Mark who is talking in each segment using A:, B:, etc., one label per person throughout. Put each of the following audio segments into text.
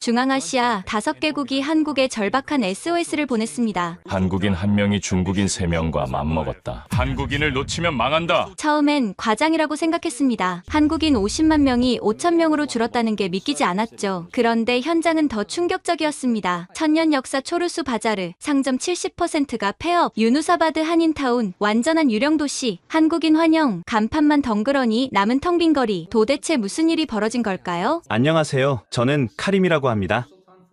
A: 중앙아시아 5개국이 한국에 절박한 SOS를 보냈습니다.
B: 한국인 1명이 중국인 3명과 맘먹었다. 한국인을 놓치면 망한다.
A: 처음엔 과장이라고 생각했습니다. 한국인 50만 명이 5천 명으로 줄었다는 게 믿기지 않았죠. 그런데 현장은 더 충격적이었습니다. 천년 역사 초르수 바자르, 상점 70%가 폐업, 유누사바드 한인타운, 완전한 유령 도시, 한국인 환영, 간판만 덩그러니 남은 텅 빈 거리. 도대체 무슨 일이 벌어진 걸까요?
C: 안녕하세요. 저는 카림이라고 합니다.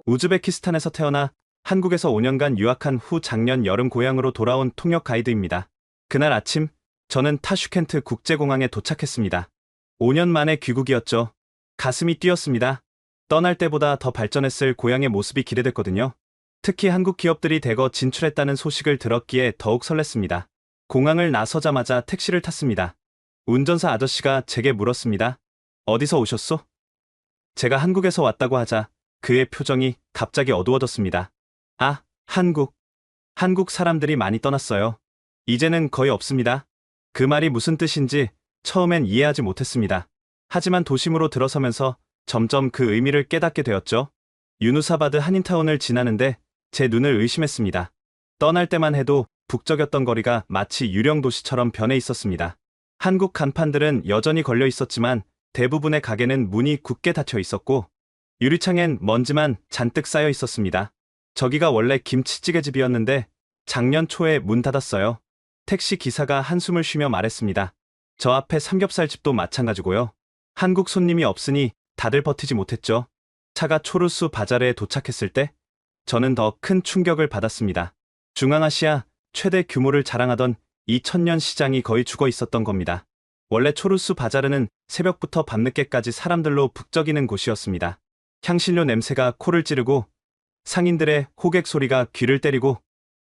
C: 우즈베키스탄에서 태어나 한국에서 5년간 유학한 후 작년 여름 고향으로 돌아온 통역 가이드입니다. 그날 아침, 저는 타슈켄트 국제공항에 도착했습니다. 5년 만에 귀국이었죠. 가슴이 뛰었습니다. 떠날 때보다 더 발전했을 고향의 모습이 기대됐거든요. 특히 한국 기업들이 대거 진출했다는 소식을 들었기에 더욱 설렜습니다. 공항을 나서자마자 택시를 탔습니다. 운전사 아저씨가 제게 물었습니다. 어디서 오셨소? 제가 한국에서 왔다고 하자 그의 표정이 갑자기 어두워졌습니다. 아, 한국. 한국 사람들이 많이 떠났어요. 이제는 거의 없습니다. 그 말이 무슨 뜻인지 처음엔 이해하지 못했습니다. 하지만 도심으로 들어서면서 점점 그 의미를 깨닫게 되었죠. 유누사바드 한인타운을 지나는데 제 눈을 의심했습니다. 떠날 때만 해도 북적였던 거리가 마치 유령 도시처럼 변해 있었습니다. 한국 간판들은 여전히 걸려 있었지만 대부분의 가게는 문이 굳게 닫혀 있었고 유리창엔 먼지만 잔뜩 쌓여 있었습니다. 저기가 원래 김치찌개집이었는데 작년 초에 문 닫았어요. 택시 기사가 한숨을 쉬며 말했습니다. 저 앞에 삼겹살집도 마찬가지고요. 한국 손님이 없으니 다들 버티지 못했죠. 차가 초르수 바자르에 도착했을 때 저는 더 큰 충격을 받았습니다. 중앙아시아 최대 규모를 자랑하던 이 천년 시장이 거의 죽어 있었던 겁니다. 원래 초르수 바자르는 새벽부터 밤늦게까지 사람들로 북적이는 곳이었습니다. 향신료 냄새가 코를 찌르고 상인들의 호객 소리가 귀를 때리고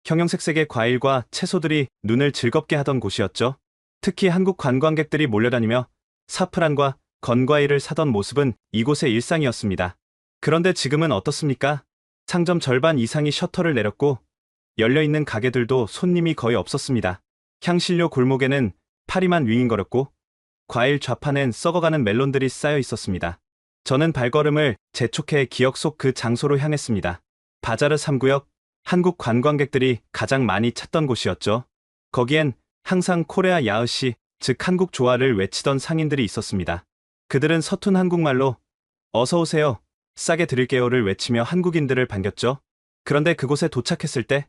C: 형형색색의 과일과 채소들이 눈을 즐겁게 하던 곳이었죠. 특히 한국 관광객들이 몰려다니며 사프란과 건과일을 사던 모습은 이곳의 일상이었습니다. 그런데 지금은 어떻습니까? 상점 절반 이상이 셔터를 내렸고 열려있는 가게들도 손님이 거의 없었습니다. 향신료 골목에는 파리만 윙윙거렸고 과일 좌판엔 썩어가는 멜론들이 쌓여 있었습니다. 저는 발걸음을 재촉해 기억 속 그 장소로 향했습니다. 바자르 3구역, 한국 관광객들이 가장 많이 찾던 곳이었죠. 거기엔 항상 코레아 야으시, 즉 한국 조화를 외치던 상인들이 있었습니다. 그들은 서툰 한국말로 어서 오세요, 싸게 드릴게요를 외치며 한국인들을 반겼죠. 그런데 그곳에 도착했을 때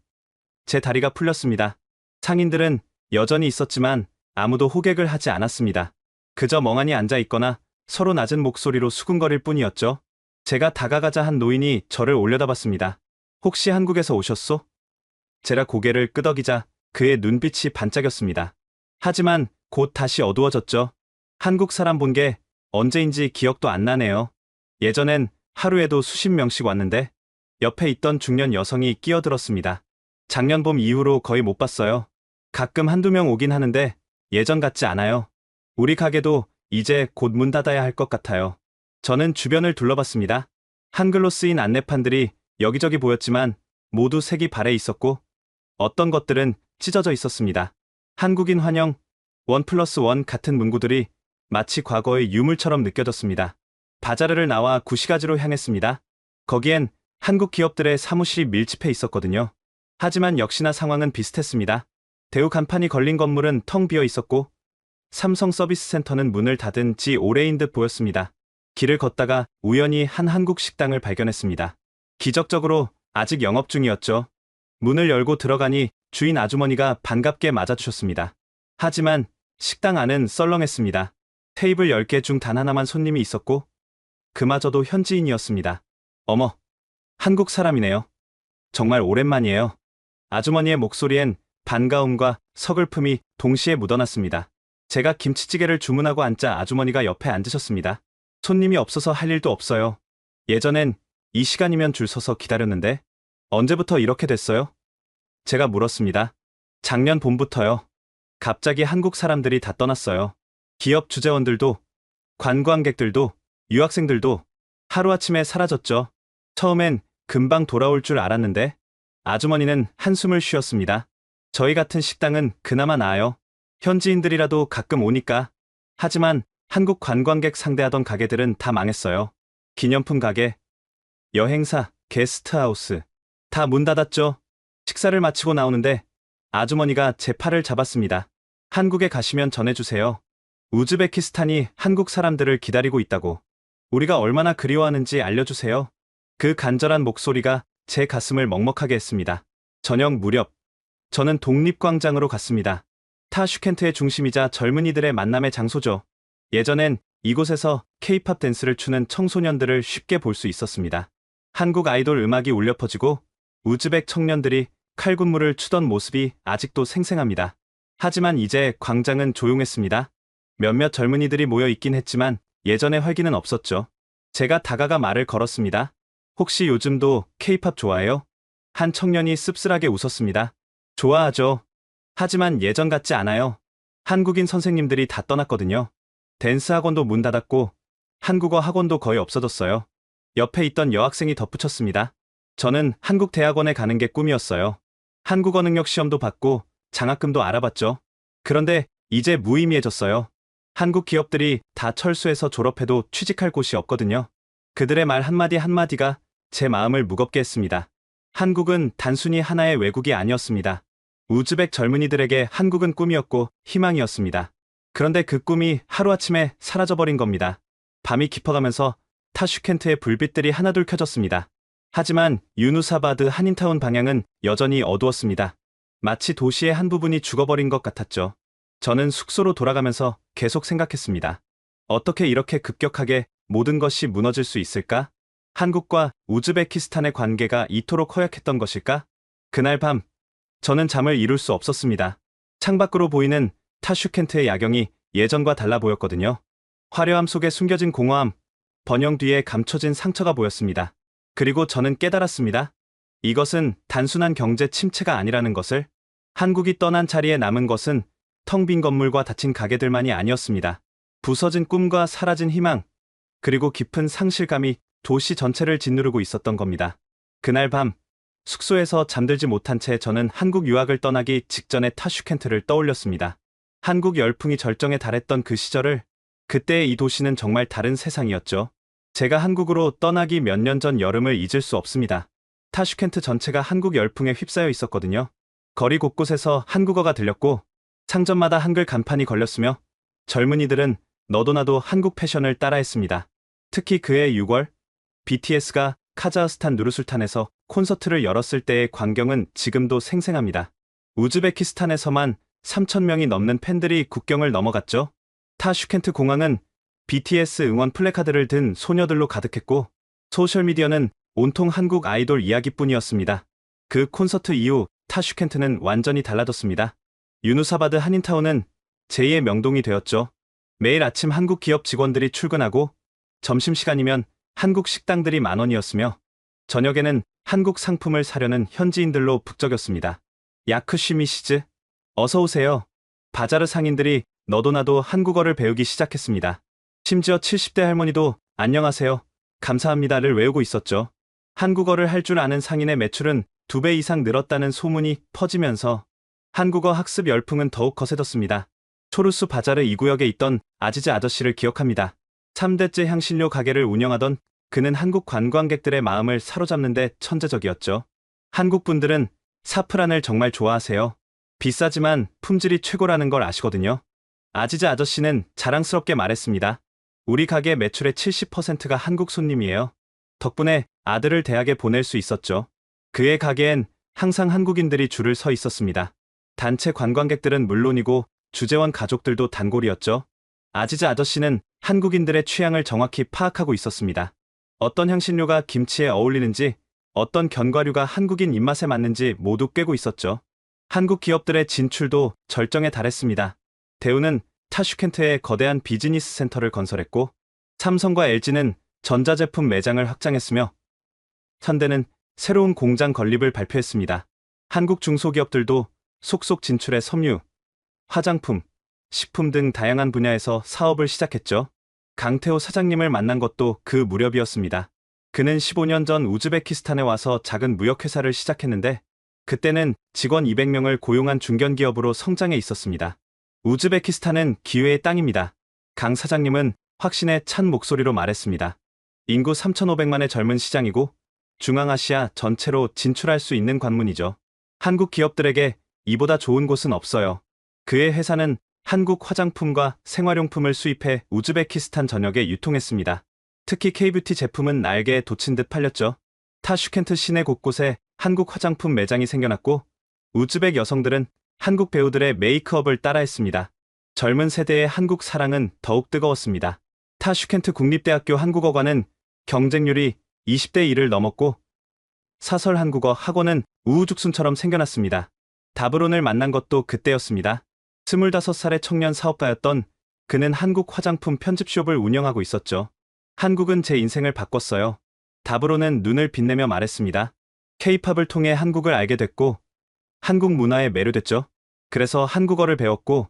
C: 제 다리가 풀렸습니다. 상인들은 여전히 있었지만 아무도 호객을 하지 않았습니다. 그저 멍하니 앉아 있거나 서로 낮은 목소리로 수군거릴 뿐이었죠. 제가 다가가자 한 노인이 저를 올려다봤습니다. 혹시 한국에서 오셨소? 제가 고개를 끄덕이자 그의 눈빛이 반짝였습니다. 하지만 곧 다시 어두워졌죠. 한국 사람 본 게 언제인지 기억도 안 나네요. 예전엔 하루에도 수십 명씩 왔는데 옆에 있던 중년 여성이 끼어들었습니다. 작년 봄 이후로 거의 못 봤어요. 가끔 한두 명 오긴 하는데 예전 같지 않아요. 우리 가게도 이제 곧 문 닫아야 할 것 같아요. 저는 주변을 둘러봤습니다. 한글로 쓰인 안내판들이 여기저기 보였지만 모두 색이 발해 있었고 어떤 것들은 찢어져 있었습니다. 한국인 환영, 1+1 같은 문구들이 마치 과거의 유물처럼 느껴졌습니다. 바자르를 나와 구시가지로 향했습니다. 거기엔 한국 기업들의 사무실이 밀집해 있었거든요. 하지만 역시나 상황은 비슷했습니다. 대우 간판이 걸린 건물은 텅 비어 있었고 삼성 서비스 센터는 문을 닫은 지 오래인 듯 보였습니다. 길을 걷다가 우연히 한 한국 식당을 발견했습니다. 기적적으로 아직 영업 중이었죠. 문을 열고 들어가니 주인 아주머니가 반갑게 맞아주셨습니다. 하지만 식당 안은 썰렁했습니다. 테이블 10개 중 단 하나만 손님이 있었고 그마저도 현지인이었습니다. 어머, 한국 사람이네요. 정말 오랜만이에요. 아주머니의 목소리엔 반가움과 서글픔이 동시에 묻어났습니다. 제가 김치찌개를 주문하고 앉자 아주머니가 옆에 앉으셨습니다. 손님이 없어서 할 일도 없어요. 예전엔 이 시간이면 줄 서서 기다렸는데 언제부터 이렇게 됐어요? 제가 물었습니다. 작년 봄부터요. 갑자기 한국 사람들이 다 떠났어요. 기업 주재원들도, 관광객들도, 유학생들도 하루아침에 사라졌죠. 처음엔 금방 돌아올 줄 알았는데 아주머니는 한숨을 쉬었습니다. 저희 같은 식당은 그나마 나아요. 현지인들이라도 가끔 오니까. 하지만 한국 관광객 상대하던 가게들은 다 망했어요. 기념품 가게, 여행사, 게스트하우스 다 문 닫았죠. 식사를 마치고 나오는데 아주머니가 제 팔을 잡았습니다. 한국에 가시면 전해주세요. 우즈베키스탄이 한국 사람들을 기다리고 있다고. 우리가 얼마나 그리워하는지 알려주세요. 그 간절한 목소리가 제 가슴을 먹먹하게 했습니다. 저녁 무렵, 저는 독립광장으로 갔습니다. 타슈켄트의 중심이자 젊은이들의 만남의 장소죠. 예전엔 이곳에서 케이팝 댄스를 추는 청소년들을 쉽게 볼 수 있었습니다. 한국 아이돌 음악이 울려 퍼지고 우즈벡 청년들이 칼군무를 추던 모습이 아직도 생생합니다. 하지만 이제 광장은 조용했습니다. 몇몇 젊은이들이 모여 있긴 했지만 예전의 활기는 없었죠. 제가 다가가 말을 걸었습니다. 혹시 요즘도 케이팝 좋아해요? 한 청년이 씁쓸하게 웃었습니다. 좋아하죠. 하지만 예전 같지 않아요. 한국인 선생님들이 다 떠났거든요. 댄스 학원도 문 닫았고 한국어 학원도 거의 없어졌어요. 옆에 있던 여학생이 덧붙였습니다. 저는 한국 대학원에 가는 게 꿈이었어요. 한국어 능력 시험도 받고 장학금도 알아봤죠. 그런데 이제 무의미해졌어요. 한국 기업들이 다 철수해서 졸업해도 취직할 곳이 없거든요. 그들의 말 한마디 한마디가 제 마음을 무겁게 했습니다. 한국은 단순히 하나의 외국이 아니었습니다. 우즈벡 젊은이들에게 한국은 꿈이었고 희망이었습니다. 그런데 그 꿈이 하루아침에 사라져버린 겁니다. 밤이 깊어가면서 타슈켄트의 불빛들이 하나둘 켜졌습니다. 하지만 유누사바드 한인타운 방향은 여전히 어두웠습니다. 마치 도시의 한 부분이 죽어버린 것 같았죠. 저는 숙소로 돌아가면서 계속 생각했습니다. 어떻게 이렇게 급격하게 모든 것이 무너질 수 있을까? 한국과 우즈베키스탄의 관계가 이토록 허약했던 것일까? 그날 밤, 저는 잠을 이룰 수 없었습니다. 창밖으로 보이는 타슈켄트의 야경이 예전과 달라 보였거든요. 화려함 속에 숨겨진 공허함, 번영 뒤에 감춰진 상처가 보였습니다. 그리고 저는 깨달았습니다. 이것은 단순한 경제 침체가 아니라는 것을. 한국이 떠난 자리에 남은 것은 텅 빈 건물과 닫힌 가게들만이 아니었습니다. 부서진 꿈과 사라진 희망, 그리고 깊은 상실감이 도시 전체를 짓누르고 있었던 겁니다. 그날 밤, 숙소에서 잠들지 못한 채 저는 한국 유학을 떠나기 직전의 타슈켄트를 떠올렸습니다. 한국 열풍이 절정에 달했던 그 시절을, 그때의 이 도시는 정말 다른 세상이었죠. 제가 한국으로 떠나기 몇 년 전 여름을 잊을 수 없습니다. 타슈켄트 전체가 한국 열풍에 휩싸여 있었거든요. 거리 곳곳에서 한국어가 들렸고 상점마다 한글 간판이 걸렸으며 젊은이들은 너도 나도 한국 패션을 따라했습니다. 특히 그해 6월, BTS가 카자흐스탄 누르술탄에서 콘서트를 열었을 때의 광경은 지금도 생생합니다. 우즈베키스탄에서만 3,000명이 넘는 팬들이 국경을 넘어갔죠. 타슈켄트 공항은 BTS 응원 플래카드를 든 소녀들로 가득했고 소셜미디어는 온통 한국 아이돌 이야기뿐이었습니다. 그 콘서트 이후 타슈켄트는 완전히 달라졌습니다. 유누사바드 한인타운은 제2의 명동이 되었죠. 매일 아침 한국 기업 직원들이 출근하고 점심시간이면 한국 식당들이 만원이었으며 저녁에는 한국 상품을 사려는 현지인들로 북적였습니다. 야크쉬미시즈, 어서오세요. 바자르 상인들이 너도 나도 한국어를 배우기 시작했습니다. 심지어 70대 할머니도 안녕하세요, 감사합니다를 외우고 있었죠. 한국어를 할 줄 아는 상인의 매출은 2배 이상 늘었다는 소문이 퍼지면서 한국어 학습 열풍은 더욱 거세졌습니다. 초르수 바자르 2구역에 있던 아지즈 아저씨를 기억합니다. 3대째 향신료 가게를 운영하던 그는 한국 관광객들의 마음을 사로잡는 데 천재적이었죠. 한국 분들은 사프란을 정말 좋아하세요. 비싸지만 품질이 최고라는 걸 아시거든요. 아지즈 아저씨는 자랑스럽게 말했습니다. 우리 가게 매출의 70%가 한국 손님이에요. 덕분에 아들을 대학에 보낼 수 있었죠. 그의 가게엔 항상 한국인들이 줄을 서 있었습니다. 단체 관광객들은 물론이고 주재원 가족들도 단골이었죠. 아지즈 아저씨는 한국인들의 취향을 정확히 파악하고 있었습니다. 어떤 향신료가 김치에 어울리는지, 어떤 견과류가 한국인 입맛에 맞는지 모두 꿰고 있었죠. 한국 기업들의 진출도 절정에 달했습니다. 대우는 타슈켄트에 거대한 비즈니스 센터를 건설했고 삼성과 LG는 전자제품 매장을 확장했으며 현대는 새로운 공장 건립을 발표했습니다. 한국 중소기업들도 속속 진출해 섬유, 화장품, 식품 등 다양한 분야에서 사업을 시작했죠. 강태호 사장님을 만난 것도 그 무렵이었습니다. 그는 15년 전 우즈베키스탄에 와서 작은 무역회사를 시작했는데 그때는 직원 200명을 고용한 중견기업으로 성장해 있었습니다. 우즈베키스탄은 기회의 땅입니다. 강 사장님은 확신에 찬 목소리로 말했습니다. 인구 3,500만의 젊은 시장이고 중앙아시아 전체로 진출할 수 있는 관문이죠. 한국 기업들에게 이보다 좋은 곳은 없어요. 그의 회사는 한국 화장품과 생활용품을 수입해 우즈베키스탄 전역에 유통했습니다. 특히 K뷰티 제품은 날개에 돋친 듯 팔렸죠. 타슈켄트 시내 곳곳에 한국 화장품 매장이 생겨났고 우즈벡 여성들은 한국 배우들의 메이크업을 따라했습니다. 젊은 세대의 한국 사랑은 더욱 뜨거웠습니다. 타슈켄트 국립대학교 한국어과는 경쟁률이 20대 1을 넘었고 사설 한국어 학원은 우후죽순처럼 생겨났습니다. 다브론을 만난 것도 그때였습니다. 25살의 청년 사업가였던 그는 한국 화장품 편집숍을 운영하고 있었죠. 한국은 제 인생을 바꿨어요. 다브론은 눈을 빛내며 말했습니다. K-팝을 통해 한국을 알게 됐고 한국 문화에 매료됐죠. 그래서 한국어를 배웠고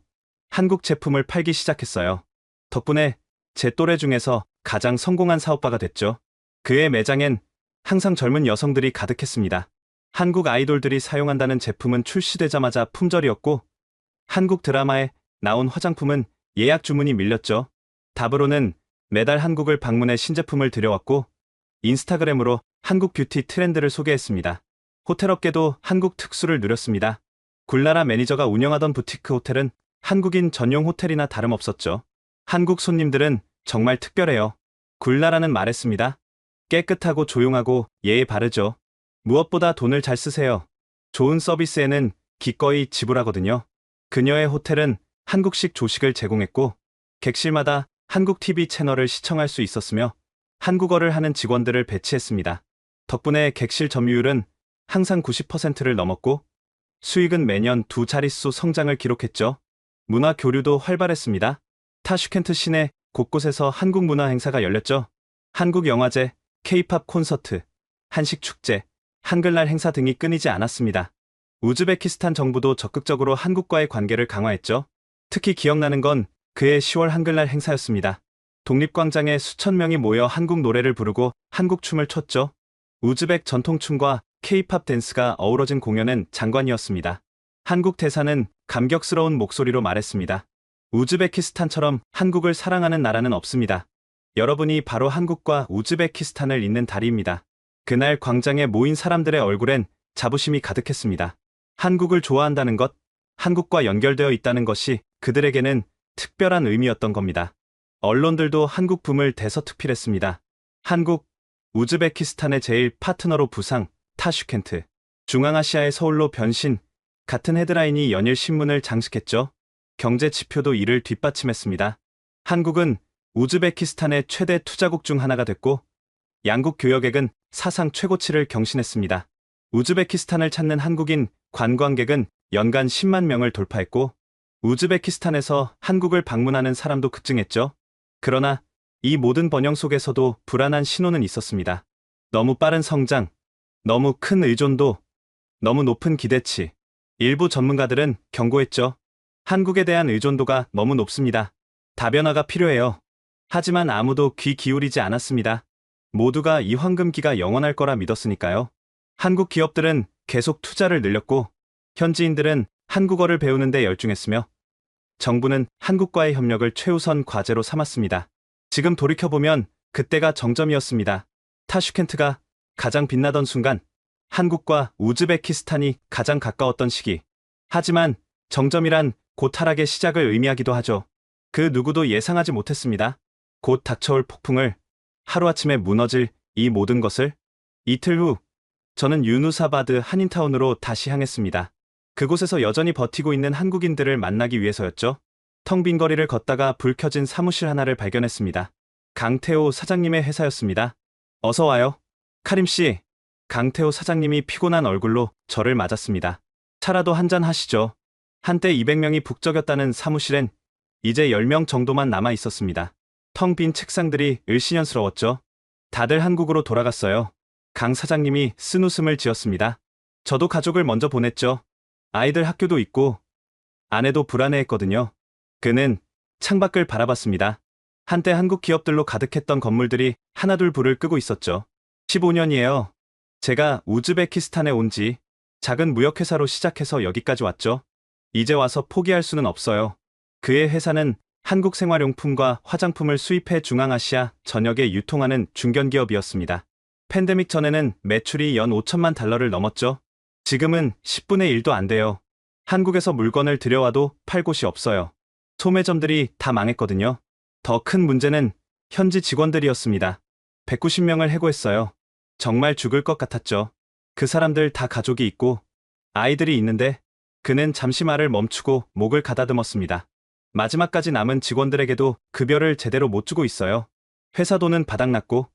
C: 한국 제품을 팔기 시작했어요. 덕분에 제 또래 중에서 가장 성공한 사업가가 됐죠. 그의 매장엔 항상 젊은 여성들이 가득했습니다. 한국 아이돌들이 사용한다는 제품은 출시되자마자 품절이었고 한국 드라마에 나온 화장품은 예약 주문이 밀렸죠. 다브로는 매달 한국을 방문해 신제품을 들여왔고 인스타그램으로 한국 뷰티 트렌드를 소개했습니다. 호텔업계도 한국 특수를 누렸습니다. 굴나라 매니저가 운영하던 부티크 호텔은 한국인 전용 호텔이나 다름없었죠. 한국 손님들은 정말 특별해요. 굴나라는 말했습니다. 깨끗하고 조용하고 예의 바르죠. 무엇보다 돈을 잘 쓰세요. 좋은 서비스에는 기꺼이 지불하거든요. 그녀의 호텔은 한국식 조식을 제공했고 객실마다 한국 TV 채널을 시청할 수 있었으며 한국어를 하는 직원들을 배치했습니다. 덕분에 객실 점유율은 항상 90%를 넘었고 수익은 매년 두 자릿수 성장을 기록했죠. 문화 교류도 활발했습니다. 타슈켄트 시내 곳곳에서 한국 문화 행사가 열렸죠. 한국 영화제, K-팝 콘서트, 한식 축제, 한글날 행사 등이 끊이지 않았습니다. 우즈베키스탄 정부도 적극적으로 한국과의 관계를 강화했죠. 특히 기억나는 건 그해 10월 한글날 행사였습니다. 독립광장에 수천 명이 모여 한국 노래를 부르고 한국 춤을 췄죠. 우즈벡 전통춤과 K-팝 댄스가 어우러진 공연은 장관이었습니다. 한국 대사는 감격스러운 목소리로 말했습니다. 우즈베키스탄처럼 한국을 사랑하는 나라는 없습니다. 여러분이 바로 한국과 우즈베키스탄을 잇는 다리입니다. 그날 광장에 모인 사람들의 얼굴엔 자부심이 가득했습니다. 한국을 좋아한다는 것, 한국과 연결되어 있다는 것이 그들에게는 특별한 의미였던 겁니다. 언론들도 한국 붐을 대서특필했습니다. 한국, 우즈베키스탄의 제일 파트너로 부상, 타슈켄트, 중앙아시아의 서울로 변신, 같은 헤드라인이 연일 신문을 장식했죠. 경제 지표도 이를 뒷받침했습니다. 한국은 우즈베키스탄의 최대 투자국 중 하나가 됐고 양국 교역액은 사상 최고치를 경신했습니다. 우즈베키스탄을 찾는 한국인 관광객은 연간 10만 명을 돌파했고 우즈베키스탄에서 한국을 방문하는 사람도 급증했죠. 그러나 이 모든 번영 속에서도 불안한 신호는 있었습니다. 너무 빠른 성장, 너무 큰 의존도, 너무 높은 기대치. 일부 전문가들은 경고했죠. 한국에 대한 의존도가 너무 높습니다. 다변화가 필요해요. 하지만 아무도 귀 기울이지 않았습니다. 모두가 이 황금기가 영원할 거라 믿었으니까요. 한국 기업들은 계속 투자를 늘렸고 현지인들은 한국어를 배우는 데 열중했으며 정부는 한국과의 협력을 최우선 과제로 삼았습니다. 지금 돌이켜보면 그때가 정점이었습니다. 타슈켄트가 가장 빛나던 순간, 한국과 우즈베키스탄이 가장 가까웠던 시기. 하지만 정점이란 곧 하락의 시작을 의미하기도 하죠. 그 누구도 예상하지 못했습니다. 곧 닥쳐올 폭풍을, 하루아침에 무너질 이 모든 것을. 이틀 후 저는 유누사바드 한인타운으로 다시 향했습니다. 그곳에서 여전히 버티고 있는 한국인들을 만나기 위해서였죠. 텅 빈 거리를 걷다가 불 켜진 사무실 하나를 발견했습니다. 강태호 사장님의 회사였습니다. 어서 와요. 카림 씨. 강태호 사장님이 피곤한 얼굴로 저를 맞았습니다. 차라도 한잔 하시죠. 한때 200명이 북적였다는 사무실엔 이제 10명 정도만 남아 있었습니다. 텅 빈 책상들이 을씨년스러웠죠. 다들 한국으로 돌아갔어요. 강 사장님이 쓴웃음을 지었습니다. 저도 가족을 먼저 보냈죠. 아이들 학교도 있고 아내도 불안해했거든요. 그는 창밖을 바라봤습니다. 한때 한국 기업들로 가득했던 건물들이 하나둘 불을 끄고 있었죠. 15년이에요. 제가 우즈베키스탄에 온 지 작은 무역회사로 시작해서 여기까지 왔죠. 이제 와서 포기할 수는 없어요. 그의 회사는 한국 생활용품과 화장품을 수입해 중앙아시아 전역에 유통하는 중견기업이었습니다. 팬데믹 전에는 매출이 연 5천만 달러를 넘었죠. 지금은 10분의 1도 안 돼요. 한국에서 물건을 들여와도 팔 곳이 없어요. 소매점들이 다 망했거든요. 더 큰 문제는 현지 직원들이었습니다. 190명을 해고했어요. 정말 죽을 것 같았죠. 그 사람들 다 가족이 있고 아이들이 있는데 그는 잠시 말을 멈추고 목을 가다듬었습니다. 마지막까지 남은 직원들에게도 급여를 제대로 못 주고 있어요. 회사 돈은 바닥났고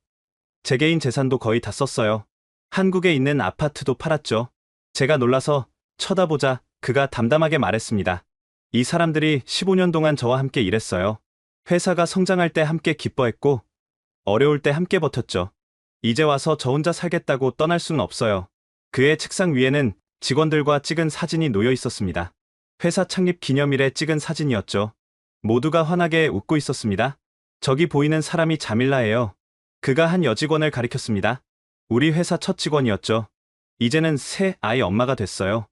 C: 제 개인 재산도 거의 다 썼어요. 한국에 있는 아파트도 팔았죠. 제가 놀라서 쳐다보자 그가 담담하게 말했습니다. 이 사람들이 15년 동안 저와 함께 일했어요. 회사가 성장할 때 함께 기뻐했고 어려울 때 함께 버텼죠. 이제 와서 저 혼자 살겠다고 떠날 수는 없어요. 그의 책상 위에는 직원들과 찍은 사진이 놓여 있었습니다. 회사 창립 기념일에 찍은 사진이었죠. 모두가 환하게 웃고 있었습니다. 저기 보이는 사람이 자밀라예요. 그가 한 여직원을 가리켰습니다. 우리 회사 첫 직원이었죠. 이제는 새 아이 엄마가 됐어요.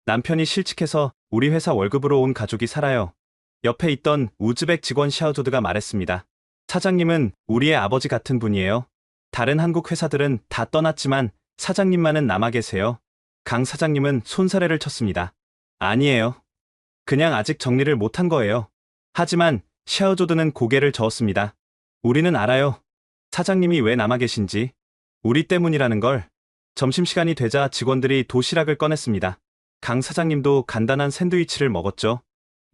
C: 남편이 실직해서 우리 회사 월급으로 온 가족이 살아요. 옆에 있던 우즈벡 직원 샤오조드가 말했습니다. 사장님은 우리의 아버지 같은 분이에요. 다른 한국 회사들은 다 떠났지만 사장님만은 남아 계세요. 강 사장님은 손사래를 쳤습니다. 아니에요. 그냥 아직 정리를 못한 거예요. 하지만 샤오조드는 고개를 저었습니다. 우리는 알아요. 사장님이 왜 남아 계신지. 우리 때문이라는 걸. 점심시간이 되자 직원들이 도시락을 꺼냈습니다. 강 사장님도 간단한 샌드위치를 먹었죠.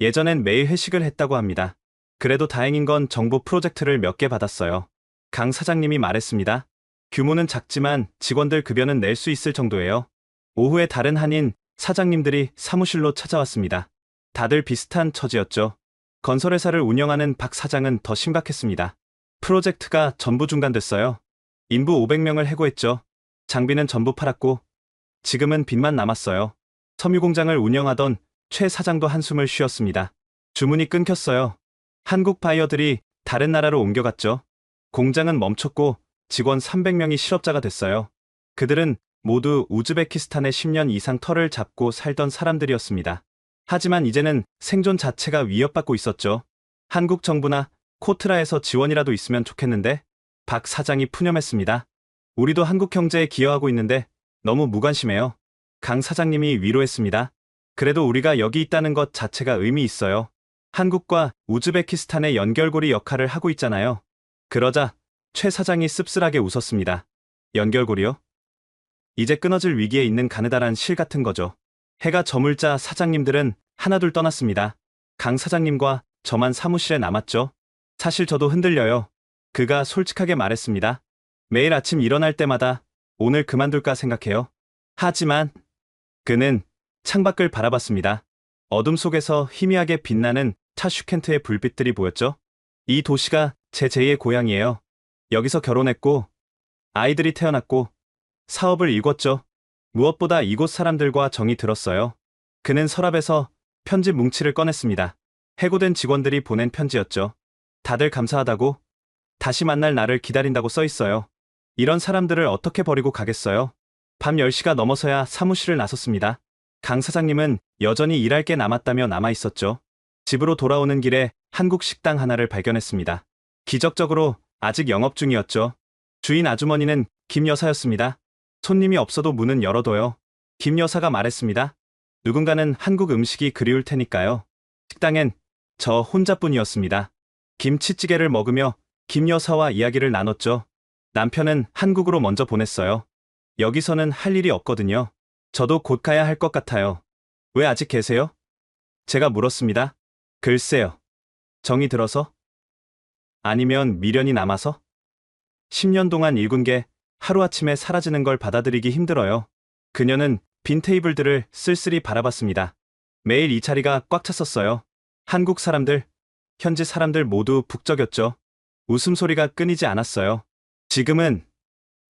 C: 예전엔 매일 회식을 했다고 합니다. 그래도 다행인 건 정부 프로젝트를 몇 개 받았어요. 강 사장님이 말했습니다. 규모는 작지만 직원들 급여는 낼 수 있을 정도예요. 오후에 다른 한인 사장님들이 사무실로 찾아왔습니다. 다들 비슷한 처지였죠. 건설회사를 운영하는 박 사장은 더 심각했습니다. 프로젝트가 전부 중단됐어요. 인부 500명을 해고했죠. 장비는 전부 팔았고 지금은 빚만 남았어요. 섬유공장을 운영하던 최 사장도 한숨을 쉬었습니다. 주문이 끊겼어요. 한국 바이어들이 다른 나라로 옮겨갔죠. 공장은 멈췄고 직원 300명이 실업자가 됐어요. 그들은 모두 우즈베키스탄에 10년 이상 터를 잡고 살던 사람들이었습니다. 하지만 이제는 생존 자체가 위협받고 있었죠. 한국 정부나 코트라에서 지원이라도 있으면 좋겠는데 박 사장이 푸념했습니다. 우리도 한국 경제에 기여하고 있는데 너무 무관심해요. 강 사장님이 위로했습니다. 그래도 우리가 여기 있다는 것 자체가 의미 있어요. 한국과 우즈베키스탄의 연결고리 역할을 하고 있잖아요. 그러자 최 사장이 씁쓸하게 웃었습니다. 연결고리요? 이제 끊어질 위기에 있는 가느다란 실 같은 거죠. 해가 저물자 사장님들은 하나둘 떠났습니다. 강 사장님과 저만 사무실에 남았죠. 사실 저도 흔들려요. 그가 솔직하게 말했습니다. 매일 아침 일어날 때마다 오늘 그만둘까 생각해요. 하지만 그는 창밖을 바라봤습니다. 어둠 속에서 희미하게 빛나는 타슈켄트의 불빛들이 보였죠. 이 도시가 제 제2의 고향이에요. 여기서 결혼했고 아이들이 태어났고 사업을 이뤘죠. 무엇보다 이곳 사람들과 정이 들었어요. 그는 서랍에서 편지 뭉치를 꺼냈습니다. 해고된 직원들이 보낸 편지였죠. 다들 감사하다고, 다시 만날 날을 기다린다고 써 있어요. 이런 사람들을 어떻게 버리고 가겠어요? 밤 10시가 넘어서야 사무실을 나섰습니다. 강 사장님은 여전히 일할 게 남았다며 남아 있었죠. 집으로 돌아오는 길에 한국 식당 하나를 발견했습니다. 기적적으로 아직 영업 중이었죠. 주인 아주머니는 김 여사였습니다. 손님이 없어도 문은 열어둬요. 김 여사가 말했습니다. 누군가는 한국 음식이 그리울 테니까요. 식당엔 저 혼자뿐이었습니다. 김치찌개를 먹으며 김 여사와 이야기를 나눴죠. 남편은 한국으로 먼저 보냈어요. 여기서는 할 일이 없거든요. 저도 곧 가야 할 것 같아요. 왜 아직 계세요? 제가 물었습니다. 글쎄요. 정이 들어서? 아니면 미련이 남아서? 10년 동안 일군 게 하루아침에 사라지는 걸 받아들이기 힘들어요. 그녀는 빈 테이블들을 쓸쓸히 바라봤습니다. 매일 이 자리가 꽉 찼었어요. 한국 사람들, 현지 사람들 모두 북적였죠. 웃음소리가 끊이지 않았어요. 지금은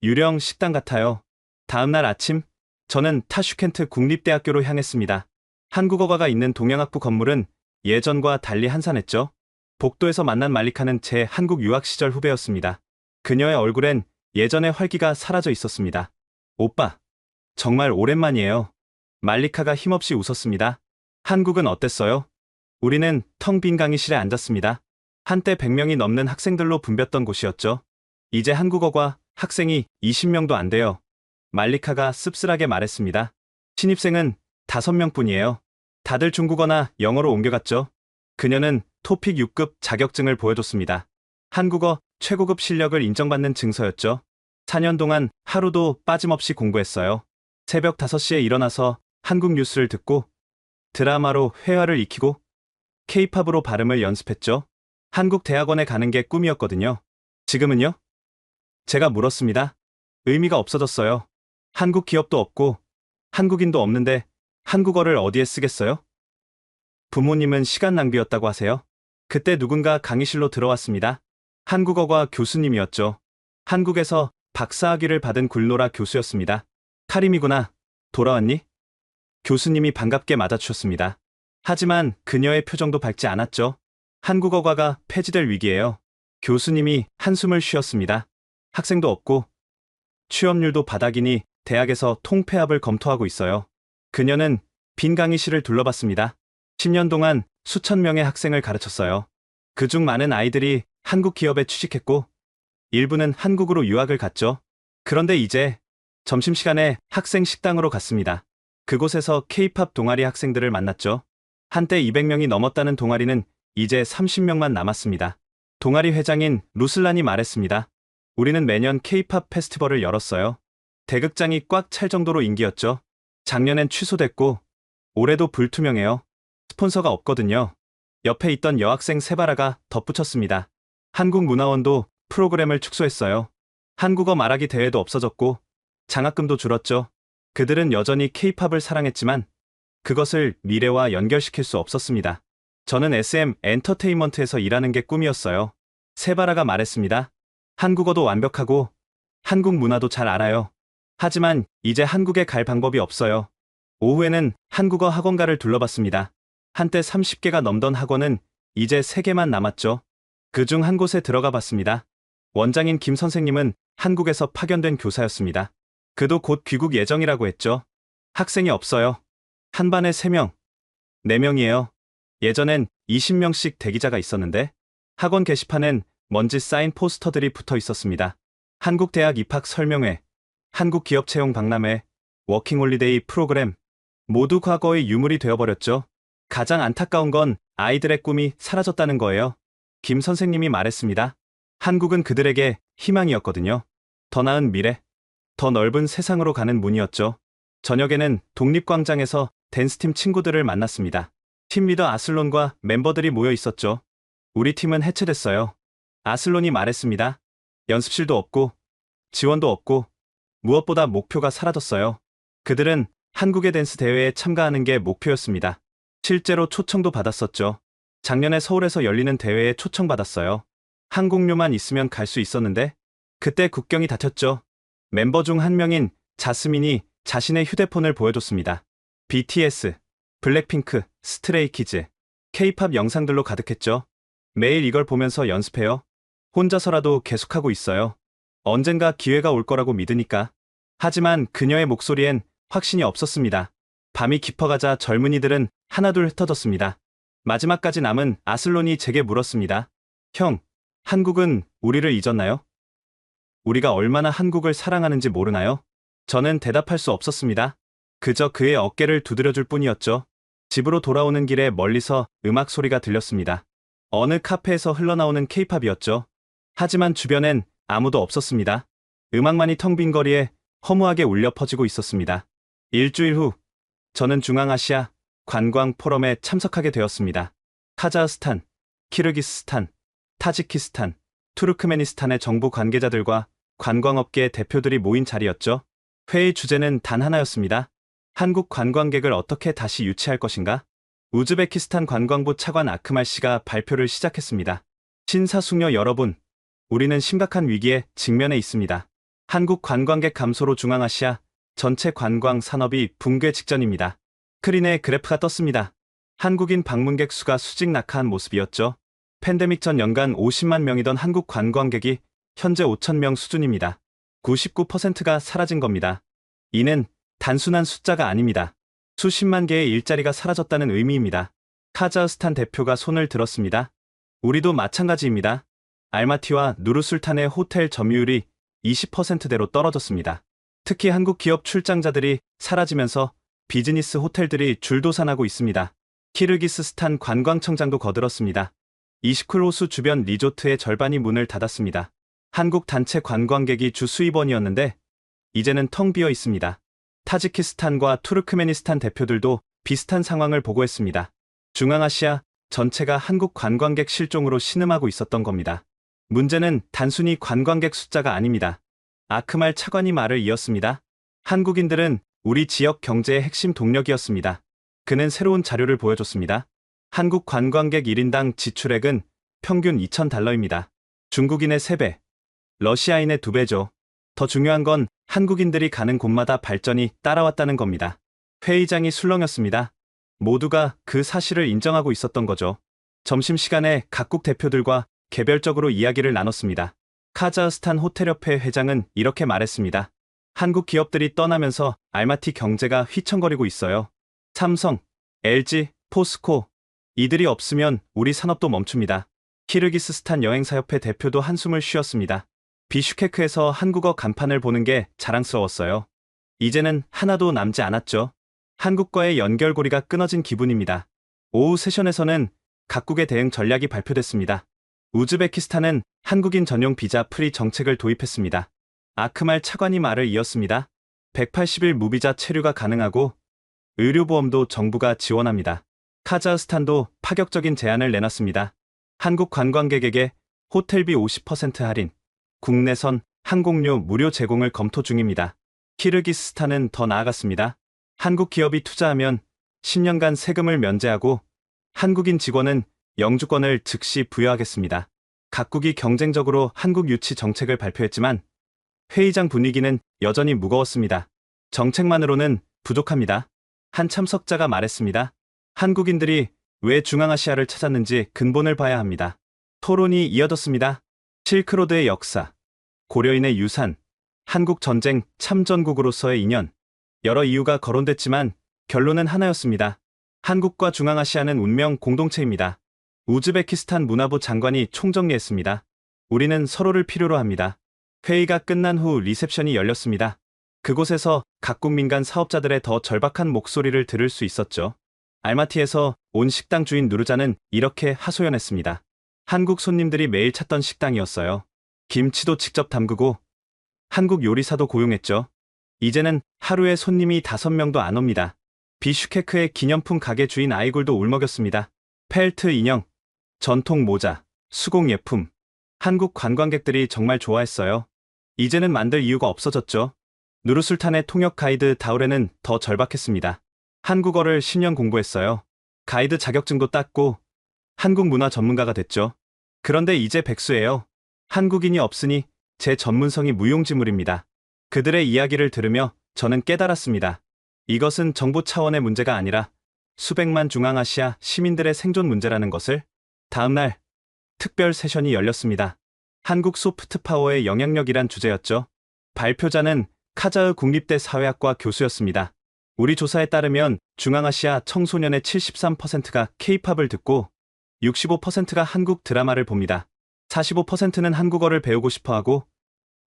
C: 유령 식당 같아요. 다음 날 아침, 저는 타슈켄트 국립대학교로 향했습니다. 한국어과가 있는 동양학부 건물은 예전과 달리 한산했죠. 복도에서 만난 말리카는 제 한국 유학 시절 후배였습니다. 그녀의 얼굴엔 예전의 활기가 사라져 있었습니다. 오빠, 정말 오랜만이에요. 말리카가 힘없이 웃었습니다. 한국은 어땠어요? 우리는 텅 빈 강의실에 앉았습니다. 한때 100명이 넘는 학생들로 붐볐던 곳이었죠. 이제 한국어과 학생이 20명도 안 돼요. 말리카가 씁쓸하게 말했습니다. 신입생은 5명뿐이에요. 다들 중국어나 영어로 옮겨갔죠. 그녀는 토픽 6급 자격증을 보여줬습니다. 한국어 최고급 실력을 인정받는 증서였죠. 4년 동안 하루도 빠짐없이 공부했어요. 새벽 5시에 일어나서 한국 뉴스를 듣고 드라마로 회화를 익히고 K-팝으로 발음을 연습했죠. 한국 대학원에 가는 게 꿈이었거든요. 지금은요? 제가 물었습니다. 의미가 없어졌어요. 한국 기업도 없고 한국인도 없는데 한국어를 어디에 쓰겠어요? 부모님은 시간 낭비였다고 하세요. 그때 누군가 강의실로 들어왔습니다. 한국어과 교수님이었죠. 한국에서 박사학위를 받은 굴노라 교수였습니다. 카림이구나. 돌아왔니? 교수님이 반갑게 맞아주셨습니다. 하지만 그녀의 표정도 밝지 않았죠. 한국어과가 폐지될 위기예요. 교수님이 한숨을 쉬었습니다. 학생도 없고 취업률도 바닥이니 대학에서 통폐합을 검토하고 있어요. 그녀는 빈 강의실을 둘러봤습니다. 10년 동안 수천 명의 학생을 가르쳤어요. 그중 많은 아이들이 한국 기업에 취직했고 일부는 한국으로 유학을 갔죠. 그런데 이제 점심시간에 학생 식당으로 갔습니다. 그곳에서 K-팝 동아리 학생들을 만났죠. 한때 200명이 넘었다는 동아리는 이제 30명만 남았습니다. 동아리 회장인 루슬란이 말했습니다. 우리는 매년 K-팝 페스티벌을 열었어요. 대극장이 꽉 찰 정도로 인기였죠. 작년엔 취소됐고 올해도 불투명해요. 스폰서가 없거든요. 옆에 있던 여학생 세바라가 덧붙였습니다. 한국문화원도 프로그램을 축소했어요. 한국어 말하기 대회도 없어졌고 장학금도 줄었죠. 그들은 여전히 K-팝을 사랑했지만 그것을 미래와 연결시킬 수 없었습니다. 저는 SM 엔터테인먼트에서 일하는 게 꿈이었어요. 세바라가 말했습니다. 한국어도 완벽하고 한국 문화도 잘 알아요. 하지만 이제 한국에 갈 방법이 없어요. 오후에는 한국어 학원가를 둘러봤습니다. 한때 30개가 넘던 학원은 이제 3개만 남았죠. 그중 한 곳에 들어가 봤습니다. 원장인 김 선생님은 한국에서 파견된 교사였습니다. 그도 곧 귀국 예정이라고 했죠. 학생이 없어요. 한 반에 3명, 4명이에요. 예전엔 20명씩 대기자가 있었는데 학원 게시판엔 먼지 쌓인 포스터들이 붙어 있었습니다. 한국 대학 입학 설명회, 한국 기업 채용 박람회, 워킹홀리데이 프로그램, 모두 과거의 유물이 되어버렸죠. 가장 안타까운 건 아이들의 꿈이 사라졌다는 거예요. 김 선생님이 말했습니다. 한국은 그들에게 희망이었거든요. 더 나은 미래, 더 넓은 세상으로 가는 문이었죠. 저녁에는 독립광장에서 댄스팀 친구들을 만났습니다. 팀 리더 아슬론과 멤버들이 모여 있었죠. 우리 팀은 해체됐어요. 아슬론이 말했습니다. 연습실도 없고 지원도 없고 무엇보다 목표가 사라졌어요. 그들은 한국의 댄스 대회에 참가하는 게 목표였습니다. 실제로 초청도 받았었죠. 작년에 서울에서 열리는 대회에 초청받았어요. 항공료만 있으면 갈 수 있었는데 그때 국경이 닫혔죠. 멤버 중 한 명인 자스민이 자신의 휴대폰을 보여줬습니다. BTS, 블랙핑크, 스트레이키즈, K-팝 영상들로 가득했죠. 매일 이걸 보면서 연습해요. 혼자서라도 계속하고 있어요. 언젠가 기회가 올 거라고 믿으니까. 하지만 그녀의 목소리엔 확신이 없었습니다. 밤이 깊어가자 젊은이들은 하나둘 흩어졌습니다. 마지막까지 남은 아슬론이 제게 물었습니다. 형, 한국은 우리를 잊었나요? 우리가 얼마나 한국을 사랑하는지 모르나요? 저는 대답할 수 없었습니다. 그저 그의 어깨를 두드려줄 뿐이었죠. 집으로 돌아오는 길에 멀리서 음악 소리가 들렸습니다. 어느 카페에서 흘러나오는 K-팝이었죠. 하지만 주변엔 아무도 없었습니다. 음악만이 텅 빈 거리에 허무하게 울려 퍼지고 있었습니다. 일주일 후, 저는 중앙아시아 관광 포럼에 참석하게 되었습니다. 카자흐스탄, 키르기스스탄, 타지키스탄, 투르크메니스탄의 정부 관계자들과 관광업계 대표들이 모인 자리였죠. 회의 주제는 단 하나였습니다. 한국 관광객을 어떻게 다시 유치할 것인가? 우즈베키스탄 관광부 차관 아크말 씨가 발표를 시작했습니다. 신사숙녀 여러분, 우리는 심각한 위기에 직면해 있습니다. 한국 관광객 감소로 중앙아시아 전체 관광 산업이 붕괴 직전입니다. 스크린에 그래프가 떴습니다. 한국인 방문객 수가 수직 낙하한 모습이었죠. 팬데믹 전 연간 50만 명이던 한국 관광객이 현재 5천 명 수준입니다. 99%가 사라진 겁니다. 이는 단순한 숫자가 아닙니다. 수십만 개의 일자리가 사라졌다는 의미입니다. 카자흐스탄 대표가 손을 들었습니다. 우리도 마찬가지입니다. 알마티와 누르술탄의 호텔 점유율이 20%대로 떨어졌습니다. 특히 한국 기업 출장자들이 사라지면서 비즈니스 호텔들이 줄도산하고 있습니다. 키르기스스탄 관광청장도 거들었습니다. 이시쿨 호수 주변 리조트의 절반이 문을 닫았습니다. 한국 단체 관광객이 주 수입원이었는데 이제는 텅 비어 있습니다. 타지키스탄과 투르크메니스탄 대표들도 비슷한 상황을 보고했습니다. 중앙아시아 전체가 한국 관광객 실종으로 신음하고 있었던 겁니다. 문제는 단순히 관광객 숫자가 아닙니다. 아크말 차관이 말을 이었습니다. 한국인들은 우리 지역 경제의 핵심 동력이었습니다. 그는 새로운 자료를 보여줬습니다. 한국 관광객 1인당 지출액은 평균 $2,000입니다. 중국인의 3배, 러시아인의 2배죠. 더 중요한 건 한국인들이 가는 곳마다 발전이 따라왔다는 겁니다. 회의장이 술렁였습니다. 모두가 그 사실을 인정하고 있었던 거죠. 점심시간에 각국 대표들과 개별적으로 이야기를 나눴습니다. 카자흐스탄 호텔협회 회장은 이렇게 말했습니다. 한국 기업들이 떠나면서 알마티 경제가 휘청거리고 있어요. 삼성, LG, 포스코, 이들이 없으면 우리 산업도 멈춥니다. 키르기스스탄 여행사협회 대표도 한숨을 쉬었습니다. 비슈케크에서 한국어 간판을 보는 게 자랑스러웠어요. 이제는 하나도 남지 않았죠. 한국과의 연결고리가 끊어진 기분입니다. 오후 세션에서는 각국의 대응 전략이 발표됐습니다. 우즈베키스탄은 한국인 전용 비자 프리 정책을 도입했습니다. 아크말 차관이 말을 이었습니다. 180일 무비자 체류가 가능하고 의료보험도 정부가 지원합니다. 카자흐스탄도 파격적인 제안을 내놨습니다. 한국 관광객에게 호텔비 50% 할인, 국내선 항공료 무료 제공을 검토 중입니다. 키르기스스탄은 더 나아갔습니다. 한국 기업이 투자하면 10년간 세금을 면제하고 한국인 직원은 영주권을 즉시 부여하겠습니다. 각국이 경쟁적으로 한국 유치 정책을 발표했지만 회의장 분위기는 여전히 무거웠습니다. 정책만으로는 부족합니다. 한 참석자가 말했습니다. 한국인들이 왜 중앙아시아를 찾았는지 근본을 봐야 합니다. 토론이 이어졌습니다. 실크로드의 역사, 고려인의 유산, 한국 전쟁 참전국으로서의 인연, 여러 이유가 거론됐지만 결론은 하나였습니다. 한국과 중앙아시아는 운명 공동체입니다. 우즈베키스탄 문화부 장관이 총정리했습니다. 우리는 서로를 필요로 합니다. 회의가 끝난 후 리셉션이 열렸습니다. 그곳에서 각국 민간 사업자들의 더 절박한 목소리를 들을 수 있었죠. 알마티에서 온 식당 주인 누르자는 이렇게 하소연했습니다. 한국 손님들이 매일 찾던 식당이었어요. 김치도 직접 담그고 한국 요리사도 고용했죠. 이제는 하루에 손님이 5명도 안 옵니다. 비슈케크의 기념품 가게 주인 아이굴도 울먹였습니다. 펠트 인형, 전통 모자, 수공 예품. 한국 관광객들이 정말 좋아했어요. 이제는 만들 이유가 없어졌죠. 누르술탄의 통역 가이드 다우레는 더 절박했습니다. 한국어를 10년 공부했어요. 가이드 자격증도 땄고 한국 문화 전문가가 됐죠. 그런데 이제 백수예요. 한국인이 없으니 제 전문성이 무용지물입니다. 그들의 이야기를 들으며 저는 깨달았습니다. 이것은 정부 차원의 문제가 아니라 수백만 중앙아시아 시민들의 생존 문제라는 것을. 다음 날 특별 세션이 열렸습니다. 한국 소프트파워의 영향력이란 주제였죠. 발표자는 카자흐 국립대 사회학과 교수였습니다. 우리 조사에 따르면 중앙아시아 청소년의 73%가 K-팝을 듣고 65%가 한국 드라마를 봅니다. 45%는 한국어를 배우고 싶어하고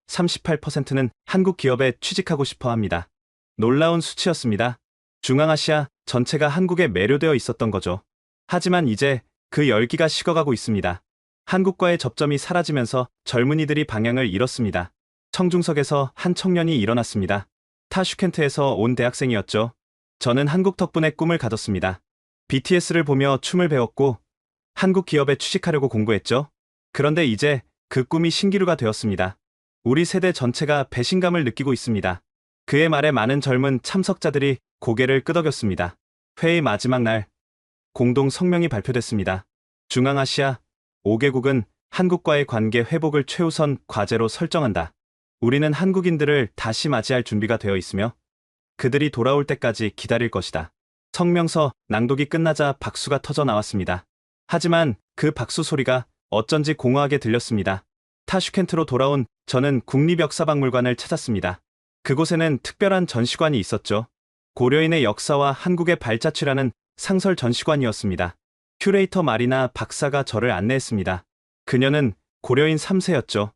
C: 38%는 한국 기업에 취직하고 싶어합니다. 놀라운 수치였습니다. 중앙아시아 전체가 한국에 매료되어 있었던 거죠. 하지만 이제 그 열기가 식어가고 있습니다. 한국과의 접점이 사라지면서 젊은이들이 방향을 잃었습니다. 청중석에서 한 청년이 일어났습니다. 타슈켄트에서 온 대학생이었죠. 저는 한국 덕분에 꿈을 가졌습니다. BTS를 보며 춤을 배웠고 한국 기업에 취직하려고 공부했죠. 그런데 이제 그 꿈이 신기루가 되었습니다. 우리 세대 전체가 배신감을 느끼고 있습니다. 그의 말에 많은 젊은 참석자들이 고개를 끄덕였습니다. 회의 마지막 날 공동 성명이 발표됐습니다. 중앙아시아 5개국은 한국과의 관계 회복을 최우선 과제로 설정한다. 우리는 한국인들을 다시 맞이할 준비가 되어 있으며 그들이 돌아올 때까지 기다릴 것이다. 성명서 낭독이 끝나자 박수가 터져 나왔습니다. 하지만 그 박수 소리가 어쩐지 공허하게 들렸습니다. 타슈켄트로 돌아온 저는 국립역사박물관을 찾았습니다. 그곳에는 특별한 전시관이 있었죠. 고려인의 역사와 한국의 발자취라는 상설 전시관이었습니다. 큐레이터 마리나 박사가 저를 안내했습니다. 그녀는 고려인 3세였죠.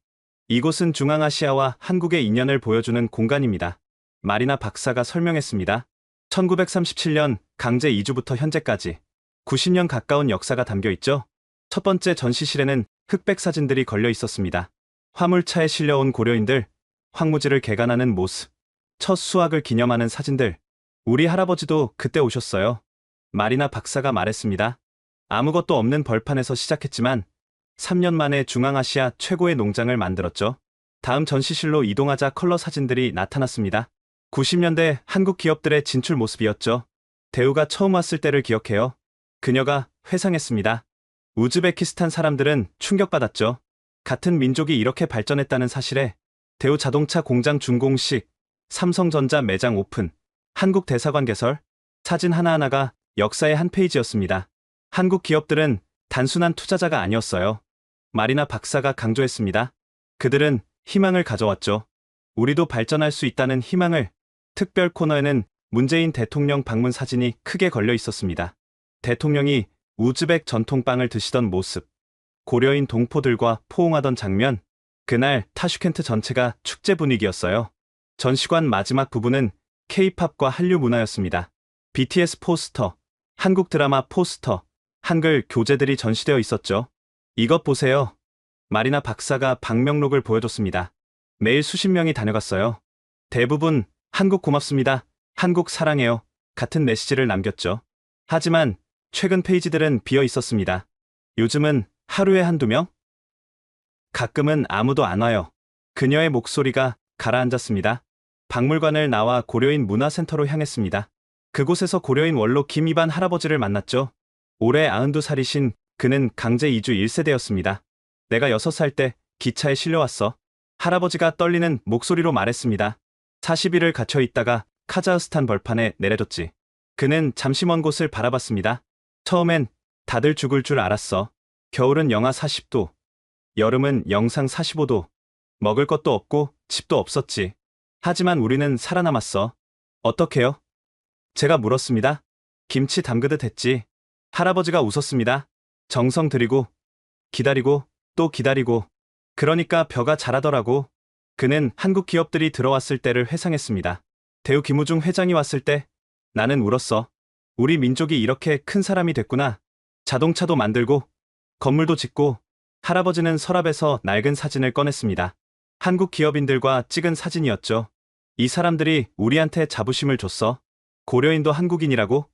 C: 이곳은 중앙아시아와 한국의 인연을 보여주는 공간입니다. 마리나 박사가 설명했습니다. 1937년 강제 이주부터 현재까지 90년 가까운 역사가 담겨 있죠. 첫 번째 전시실에는 흑백 사진들이 걸려 있었습니다. 화물차에 실려온 고려인들, 황무지를 개간하는 모습, 첫 수학을 기념하는 사진들. 우리 할아버지도 그때 오셨어요. 마리나 박사가 말했습니다. 아무것도 없는 벌판에서 시작했지만 3년 만에 중앙아시아 최고의 농장을 만들었죠. 다음 전시실로 이동하자 컬러 사진들이 나타났습니다. 90년대 한국 기업들의 진출 모습이었죠. 대우가 처음 왔을 때를 기억해요. 그녀가 회상했습니다. 우즈베키스탄 사람들은 충격받았죠. 같은 민족이 이렇게 발전했다는 사실에 대우 자동차 공장 준공식, 삼성전자 매장 오픈, 한국 대사관 개설, 사진 하나하나가 역사의 한 페이지였습니다. 한국 기업들은 단순한 투자자가 아니었어요. 마리나 박사가 강조했습니다. 그들은 희망을 가져왔죠. 우리도 발전할 수 있다는 희망을. 특별 코너에는 문재인 대통령 방문 사진이 크게 걸려 있었습니다. 대통령이 우즈벡 전통빵을 드시던 모습, 고려인 동포들과 포옹하던 장면, 그날 타슈켄트 전체가 축제 분위기였어요. 전시관 마지막 부분은 K-팝과 한류 문화였습니다. BTS 포스터, 한국 드라마 포스터, 한글 교재들이 전시되어 있었죠. 이것 보세요. 마리나 박사가 방명록을 보여줬습니다. 매일 수십 명이 다녀갔어요. 대부분 한국 고맙습니다, 한국 사랑해요 같은 메시지를 남겼죠. 하지만 최근 페이지들은 비어 있었습니다. 요즘은 하루에 한두 명? 가끔은 아무도 안 와요. 그녀의 목소리가 가라앉았습니다. 박물관을 나와 고려인 문화센터로 향했습니다. 그곳에서 고려인 원로 김이반 할아버지를 만났죠. 올해 92살이신 그는 강제 이주 1세대였습니다. 내가 6살 때 기차에 실려왔어. 할아버지가 떨리는 목소리로 말했습니다. 40일을 갇혀 있다가 카자흐스탄 벌판에 내려졌지. 그는 잠시 먼 곳을 바라봤습니다. 처음엔 다들 죽을 줄 알았어. 겨울은 영하 40도, 여름은 영상 45도, 먹을 것도 없고 집도 없었지. 하지만 우리는 살아남았어. 어떻게요? 제가 물었습니다. 김치 담그듯 했지. 할아버지가 웃었습니다. 정성 들이고, 기다리고, 또 기다리고. 그러니까 벼가 자라더라고. 그는 한국 기업들이 들어왔을 때를 회상했습니다. 대우 김우중 회장이 왔을 때 나는 울었어. 우리 민족이 이렇게 큰 사람이 됐구나. 자동차도 만들고, 건물도 짓고. 할아버지는 서랍에서 낡은 사진을 꺼냈습니다. 한국 기업인들과 찍은 사진이었죠. 이 사람들이 우리한테 자부심을 줬어. 고려인도 한국인이라고,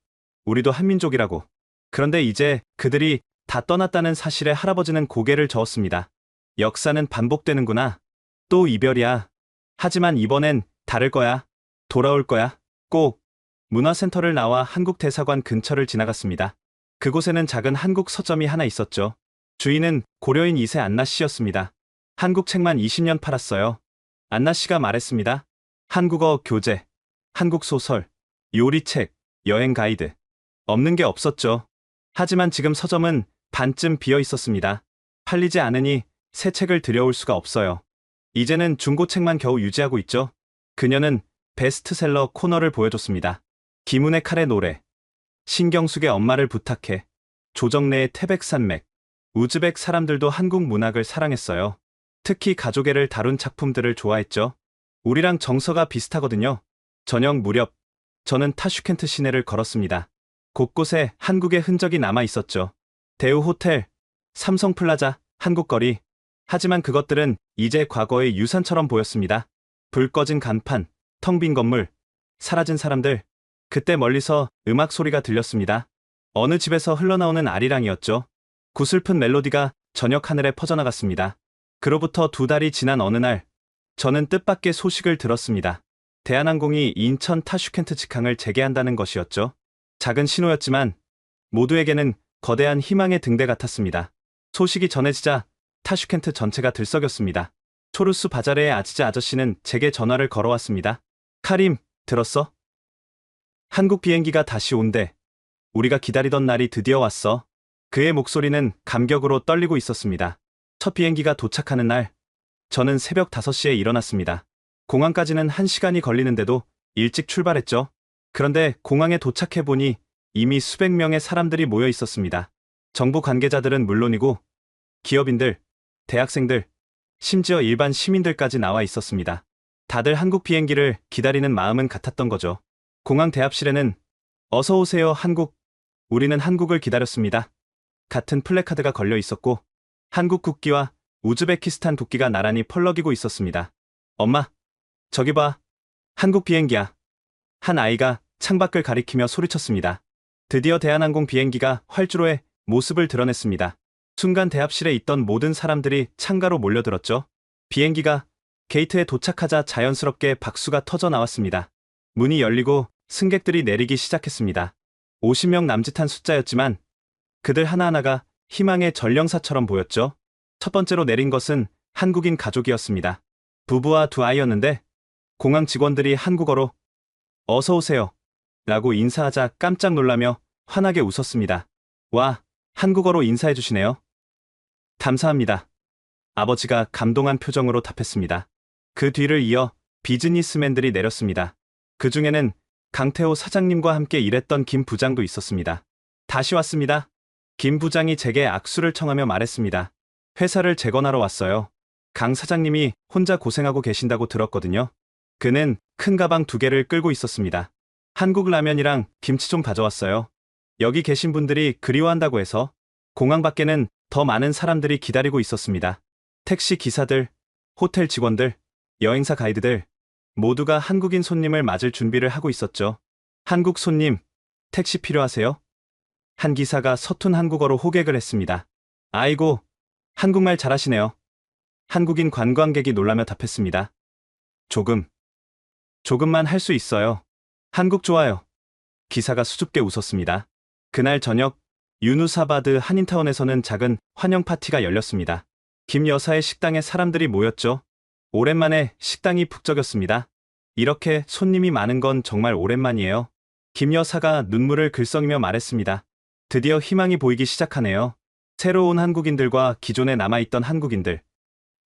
C: 우리도 한민족이라고. 그런데 이제 그들이 다 떠났다는 사실에 할아버지는 고개를 저었습니다. 역사는 반복되는구나. 또 이별이야. 하지만 이번엔 다를 거야. 돌아올 거야. 꼭. 문화센터를 나와 한국 대사관 근처를 지나갔습니다. 그곳에는 작은 한국 서점이 하나 있었죠. 주인은 고려인 2세 안나 씨였습니다. 한국 책만 20년 팔았어요. 안나 씨가 말했습니다. 한국어 교재, 한국 소설, 요리책, 여행 가이드. 없는 게 없었죠. 하지만 지금 서점은 반쯤 비어 있었습니다. 팔리지 않으니 새 책을 들여올 수가 없어요. 이제는 중고책만 겨우 유지하고 있죠. 그녀는 베스트셀러 코너를 보여줬습니다. 김은혜 칼의 노래, 신경숙의 엄마를 부탁해, 조정래의 태백산맥. 우즈벡 사람들도 한국 문학을 사랑했어요. 특히 가족애를 다룬 작품들을 좋아했죠. 우리랑 정서가 비슷하거든요. 저녁 무렵, 저는 타슈켄트 시내를 걸었습니다. 곳곳에 한국의 흔적이 남아 있었죠. 대우 호텔, 삼성플라자, 한국거리. 하지만 그것들은 이제 과거의 유산처럼 보였습니다. 불 꺼진 간판, 텅 빈 건물, 사라진 사람들. 그때 멀리서 음악 소리가 들렸습니다. 어느 집에서 흘러나오는 아리랑이었죠. 구슬픈 멜로디가 저녁 하늘에 퍼져나갔습니다. 그로부터 2달이 지난 어느 날, 저는 뜻밖의 소식을 들었습니다. 대한항공이 인천 타슈켄트 직항을 재개한다는 것이었죠. 작은 신호였지만 모두에게는 거대한 희망의 등대 같았습니다. 소식이 전해지자 타슈켄트 전체가 들썩였습니다. 초르수 바자레의 아지즈 아저씨는 제게 전화를 걸어왔습니다. 카림, 들었어? 한국 비행기가 다시 온대. 우리가 기다리던 날이 드디어 왔어. 그의 목소리는 감격으로 떨리고 있었습니다. 첫 비행기가 도착하는 날, 저는 새벽 5시에 일어났습니다. 공항까지는 1시간이 걸리는데도 일찍 출발했죠. 그런데 공항에 도착해보니 이미 수백 명의 사람들이 모여 있었습니다. 정부 관계자들은 물론이고 기업인들, 대학생들, 심지어 일반 시민들까지 나와 있었습니다. 다들 한국 비행기를 기다리는 마음은 같았던 거죠. 공항 대합실에는 어서 오세요 한국, 우리는 한국을 기다렸습니다. 같은 플래카드가 걸려 있었고 한국 국기와 우즈베키스탄 국기가 나란히 펄럭이고 있었습니다. 엄마, 저기 봐. 한국 비행기야. 한 아이가 창밖을 가리키며 소리쳤습니다. 드디어 대한항공 비행기가 활주로에 모습을 드러냈습니다. 순간 대합실에 있던 모든 사람들이 창가로 몰려들었죠. 비행기가 게이트에 도착하자 자연스럽게 박수가 터져 나왔습니다. 문이 열리고 승객들이 내리기 시작했습니다. 50명 남짓한 숫자였지만 그들 하나하나가 희망의 전령사처럼 보였죠. 첫 번째로 내린 것은 한국인 가족이었습니다. 부부와 두 아이였는데 공항 직원들이 한국어로 어서 오세요 라고 인사하자 깜짝 놀라며 환하게 웃었습니다. 와, 한국어로 인사해 주시네요. 감사합니다. 아버지가 감동한 표정으로 답했습니다. 그 뒤를 이어 비즈니스맨들이 내렸습니다. 그 중에는 강태호 사장님과 함께 일했던 김 부장도 있었습니다. 다시 왔습니다. 김 부장이 제게 악수를 청하며 말했습니다. 회사를 재건하러 왔어요. 강 사장님이 혼자 고생하고 계신다고 들었거든요. 그는 큰 가방 2개를 끌고 있었습니다. 한국 라면이랑 김치 좀 가져왔어요. 여기 계신 분들이 그리워한다고 해서. 공항 밖에는 더 많은 사람들이 기다리고 있었습니다. 택시 기사들, 호텔 직원들, 여행사 가이드들 모두가 한국인 손님을 맞을 준비를 하고 있었죠. 한국 손님, 택시 필요하세요? 한 기사가 서툰 한국어로 호객을 했습니다. 아이고, 한국말 잘하시네요. 한국인 관광객이 놀라며 답했습니다. 조금만 할 수 있어요. 한국 좋아요. 기사가 수줍게 웃었습니다. 그날 저녁 유누사바드 한인타운에서는 작은 환영 파티가 열렸습니다. 김 여사의 식당에 사람들이 모였죠. 오랜만에 식당이 북적였습니다. 이렇게 손님이 많은 건 정말 오랜만이에요. 김 여사가 눈물을 글썽이며 말했습니다. 드디어 희망이 보이기 시작하네요. 새로 온 한국인들과 기존에 남아있던 한국인들,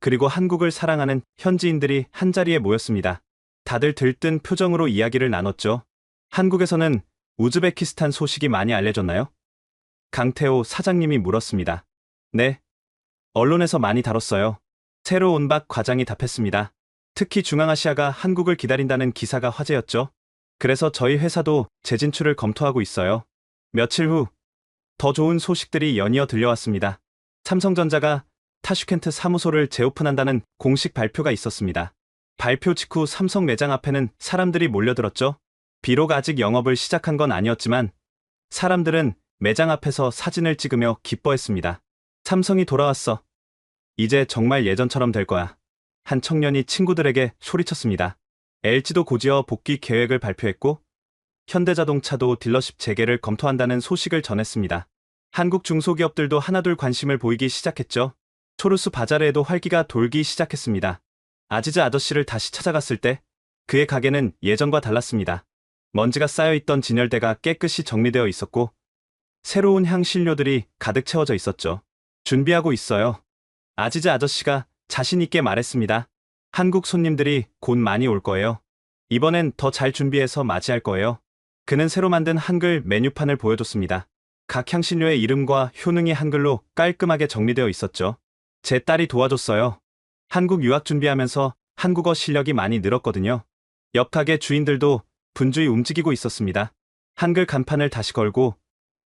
C: 그리고 한국을 사랑하는 현지인들이 한자리에 모였습니다. 다들 들뜬 표정으로 이야기를 나눴죠. 한국에서는 우즈베키스탄 소식이 많이 알려졌나요? 강태호 사장님이 물었습니다. 네. 언론에서 많이 다뤘어요. 새로 온 박 과장이 답했습니다. 특히 중앙아시아가 한국을 기다린다는 기사가 화제였죠. 그래서 저희 회사도 재진출을 검토하고 있어요. 며칠 후 더 좋은 소식들이 연이어 들려왔습니다. 삼성전자가 타슈켄트 사무소를 재오픈한다는 공식 발표가 있었습니다. 발표 직후 삼성 매장 앞에는 사람들이 몰려들었죠. 비록 아직 영업을 시작한 건 아니었지만 사람들은 매장 앞에서 사진을 찍으며 기뻐했습니다. 삼성이 돌아왔어. 이제 정말 예전처럼 될 거야. 한 청년이 친구들에게 소리쳤습니다. LG도 곧이어 복귀 계획을 발표했고 현대자동차도 딜러십 재개를 검토한다는 소식을 전했습니다. 한국 중소기업들도 하나둘 관심을 보이기 시작했죠. 초르수 바자르에도 활기가 돌기 시작했습니다. 아지즈 아저씨를 다시 찾아갔을 때 그의 가게는 예전과 달랐습니다. 먼지가 쌓여있던 진열대가 깨끗이 정리되어 있었고 새로운 향신료들이 가득 채워져 있었죠. 준비하고 있어요. 아지즈 아저씨가 자신 있게 말했습니다. 한국 손님들이 곧 많이 올 거예요. 이번엔 더 잘 준비해서 맞이할 거예요. 그는 새로 만든 한글 메뉴판을 보여줬습니다. 각 향신료의 이름과 효능이 한글로 깔끔하게 정리되어 있었죠. 제 딸이 도와줬어요. 한국 유학 준비하면서 한국어 실력이 많이 늘었거든요. 옆 가게 주인들도 분주히 움직이고 있었습니다. 한글 간판을 다시 걸고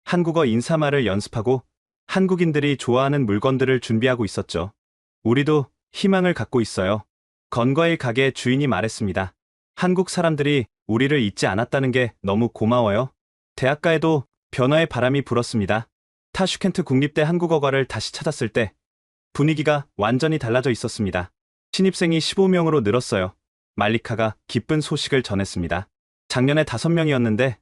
C: 한국어 인사말을 연습하고 한국인들이 좋아하는 물건들을 준비하고 있었죠. 우리도 희망을 갖고 있어요. 건과일 가게 주인이 말했습니다. 한국 사람들이 우리를 잊지 않았다는 게 너무 고마워요. 대학가에도 변화의 바람이 불었습니다. 타슈켄트 국립대 한국어과를 다시 찾았을 때 분위기가 완전히 달라져 있었습니다. 신입생이 15명으로 늘었어요. 말리카가 기쁜 소식을 전했습니다. 작년에 5명이었는데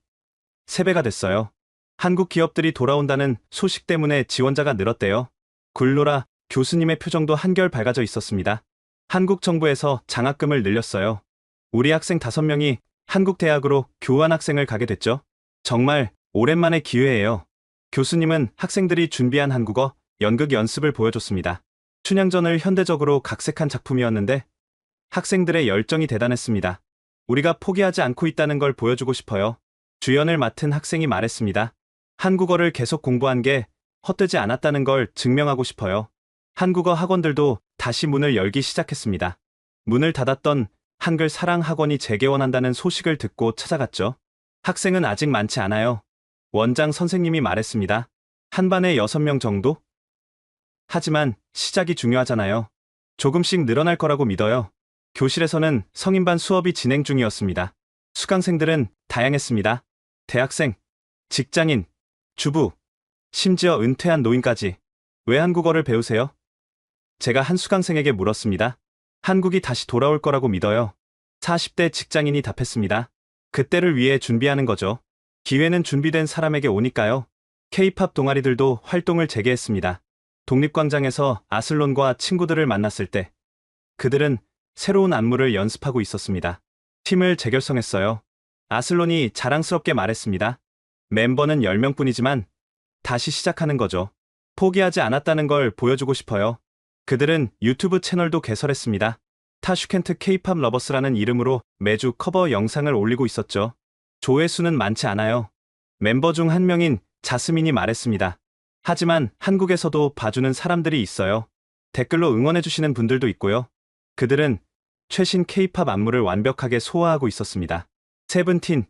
C: 3배가 됐어요. 한국 기업들이 돌아온다는 소식 때문에 지원자가 늘었대요. 굴노라 교수님의 표정도 한결 밝아져 있었습니다. 한국 정부에서 장학금을 늘렸어요. 우리 학생 5명이 한국 대학으로 교환학생을 가게 됐죠. 정말 오랜만의 기회예요. 교수님은 학생들이 준비한 한국어 연극 연습을 보여줬습니다. 춘향전을 현대적으로 각색한 작품이었는데 학생들의 열정이 대단했습니다. 우리가 포기하지 않고 있다는 걸 보여주고 싶어요. 주연을 맡은 학생이 말했습니다. 한국어를 계속 공부한 게 헛되지 않았다는 걸 증명하고 싶어요. 한국어 학원들도 다시 문을 열기 시작했습니다. 문을 닫았던 한글 사랑 학원이 재개원한다는 소식을 듣고 찾아갔죠. 학생은 아직 많지 않아요. 원장 선생님이 말했습니다. 한 반에 6명 정도? 하지만 시작이 중요하잖아요. 조금씩 늘어날 거라고 믿어요. 교실에서는 성인반 수업이 진행 중이었습니다. 수강생들은 다양했습니다. 대학생, 직장인, 주부, 심지어 은퇴한 노인까지. 왜 한국어를 배우세요? 제가 한 수강생에게 물었습니다. 한국이 다시 돌아올 거라고 믿어요. 40대 직장인이 답했습니다. 그때를 위해 준비하는 거죠. 기회는 준비된 사람에게 오니까요. K-팝 동아리들도 활동을 재개했습니다. 독립광장에서 아슬론과 친구들을 만났을 때 그들은 새로운 안무를 연습하고 있었습니다. 팀을 재결성했어요. 아슬론이 자랑스럽게 말했습니다. 멤버는 10명뿐이지만 다시 시작하는 거죠. 포기하지 않았다는 걸 보여주고 싶어요. 그들은 유튜브 채널도 개설했습니다. 타슈켄트 K-팝 러버스라는 이름으로 매주 커버 영상을 올리고 있었죠. 조회수는 많지 않아요. 멤버 중 한 명인 자스민이 말했습니다. 하지만 한국에서도 봐주는 사람들이 있어요. 댓글로 응원해주시는 분들도 있고요. 그들은 최신 K-팝 안무를 완벽하게 소화하고 있었습니다. 세븐틴,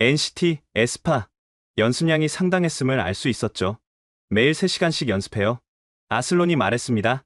C: NCT, 에스파, 연습량이 상당했음을 알 수 있었죠. 매일 3시간씩 연습해요. 아슬론이 말했습니다.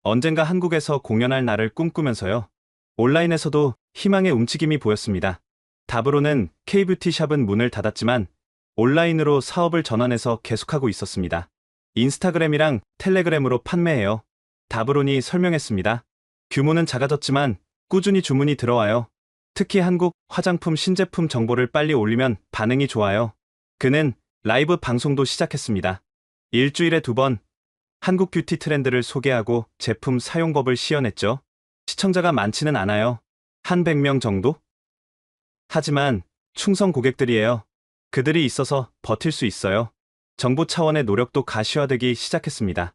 C: 언젠가 한국에서 공연할 날을 꿈꾸면서요. 온라인에서도 희망의 움직임이 보였습니다. 답으로는 K-뷰티샵은 문을 닫았지만 온라인으로 사업을 전환해서 계속하고 있었습니다. 인스타그램이랑 텔레그램으로 판매해요. 답으론이 설명했습니다. 규모는 작아졌지만 꾸준히 주문이 들어와요. 특히 한국 화장품 신제품 정보를 빨리 올리면 반응이 좋아요. 그는 라이브 방송도 시작했습니다. 일주일에 2번 한국 뷰티 트렌드를 소개하고 제품 사용법을 시연했죠. 시청자가 많지는 않아요. 한 100명 정도? 하지만 충성 고객들이에요. 그들이 있어서 버틸 수 있어요. 정부 차원의 노력도 가시화되기 시작했습니다.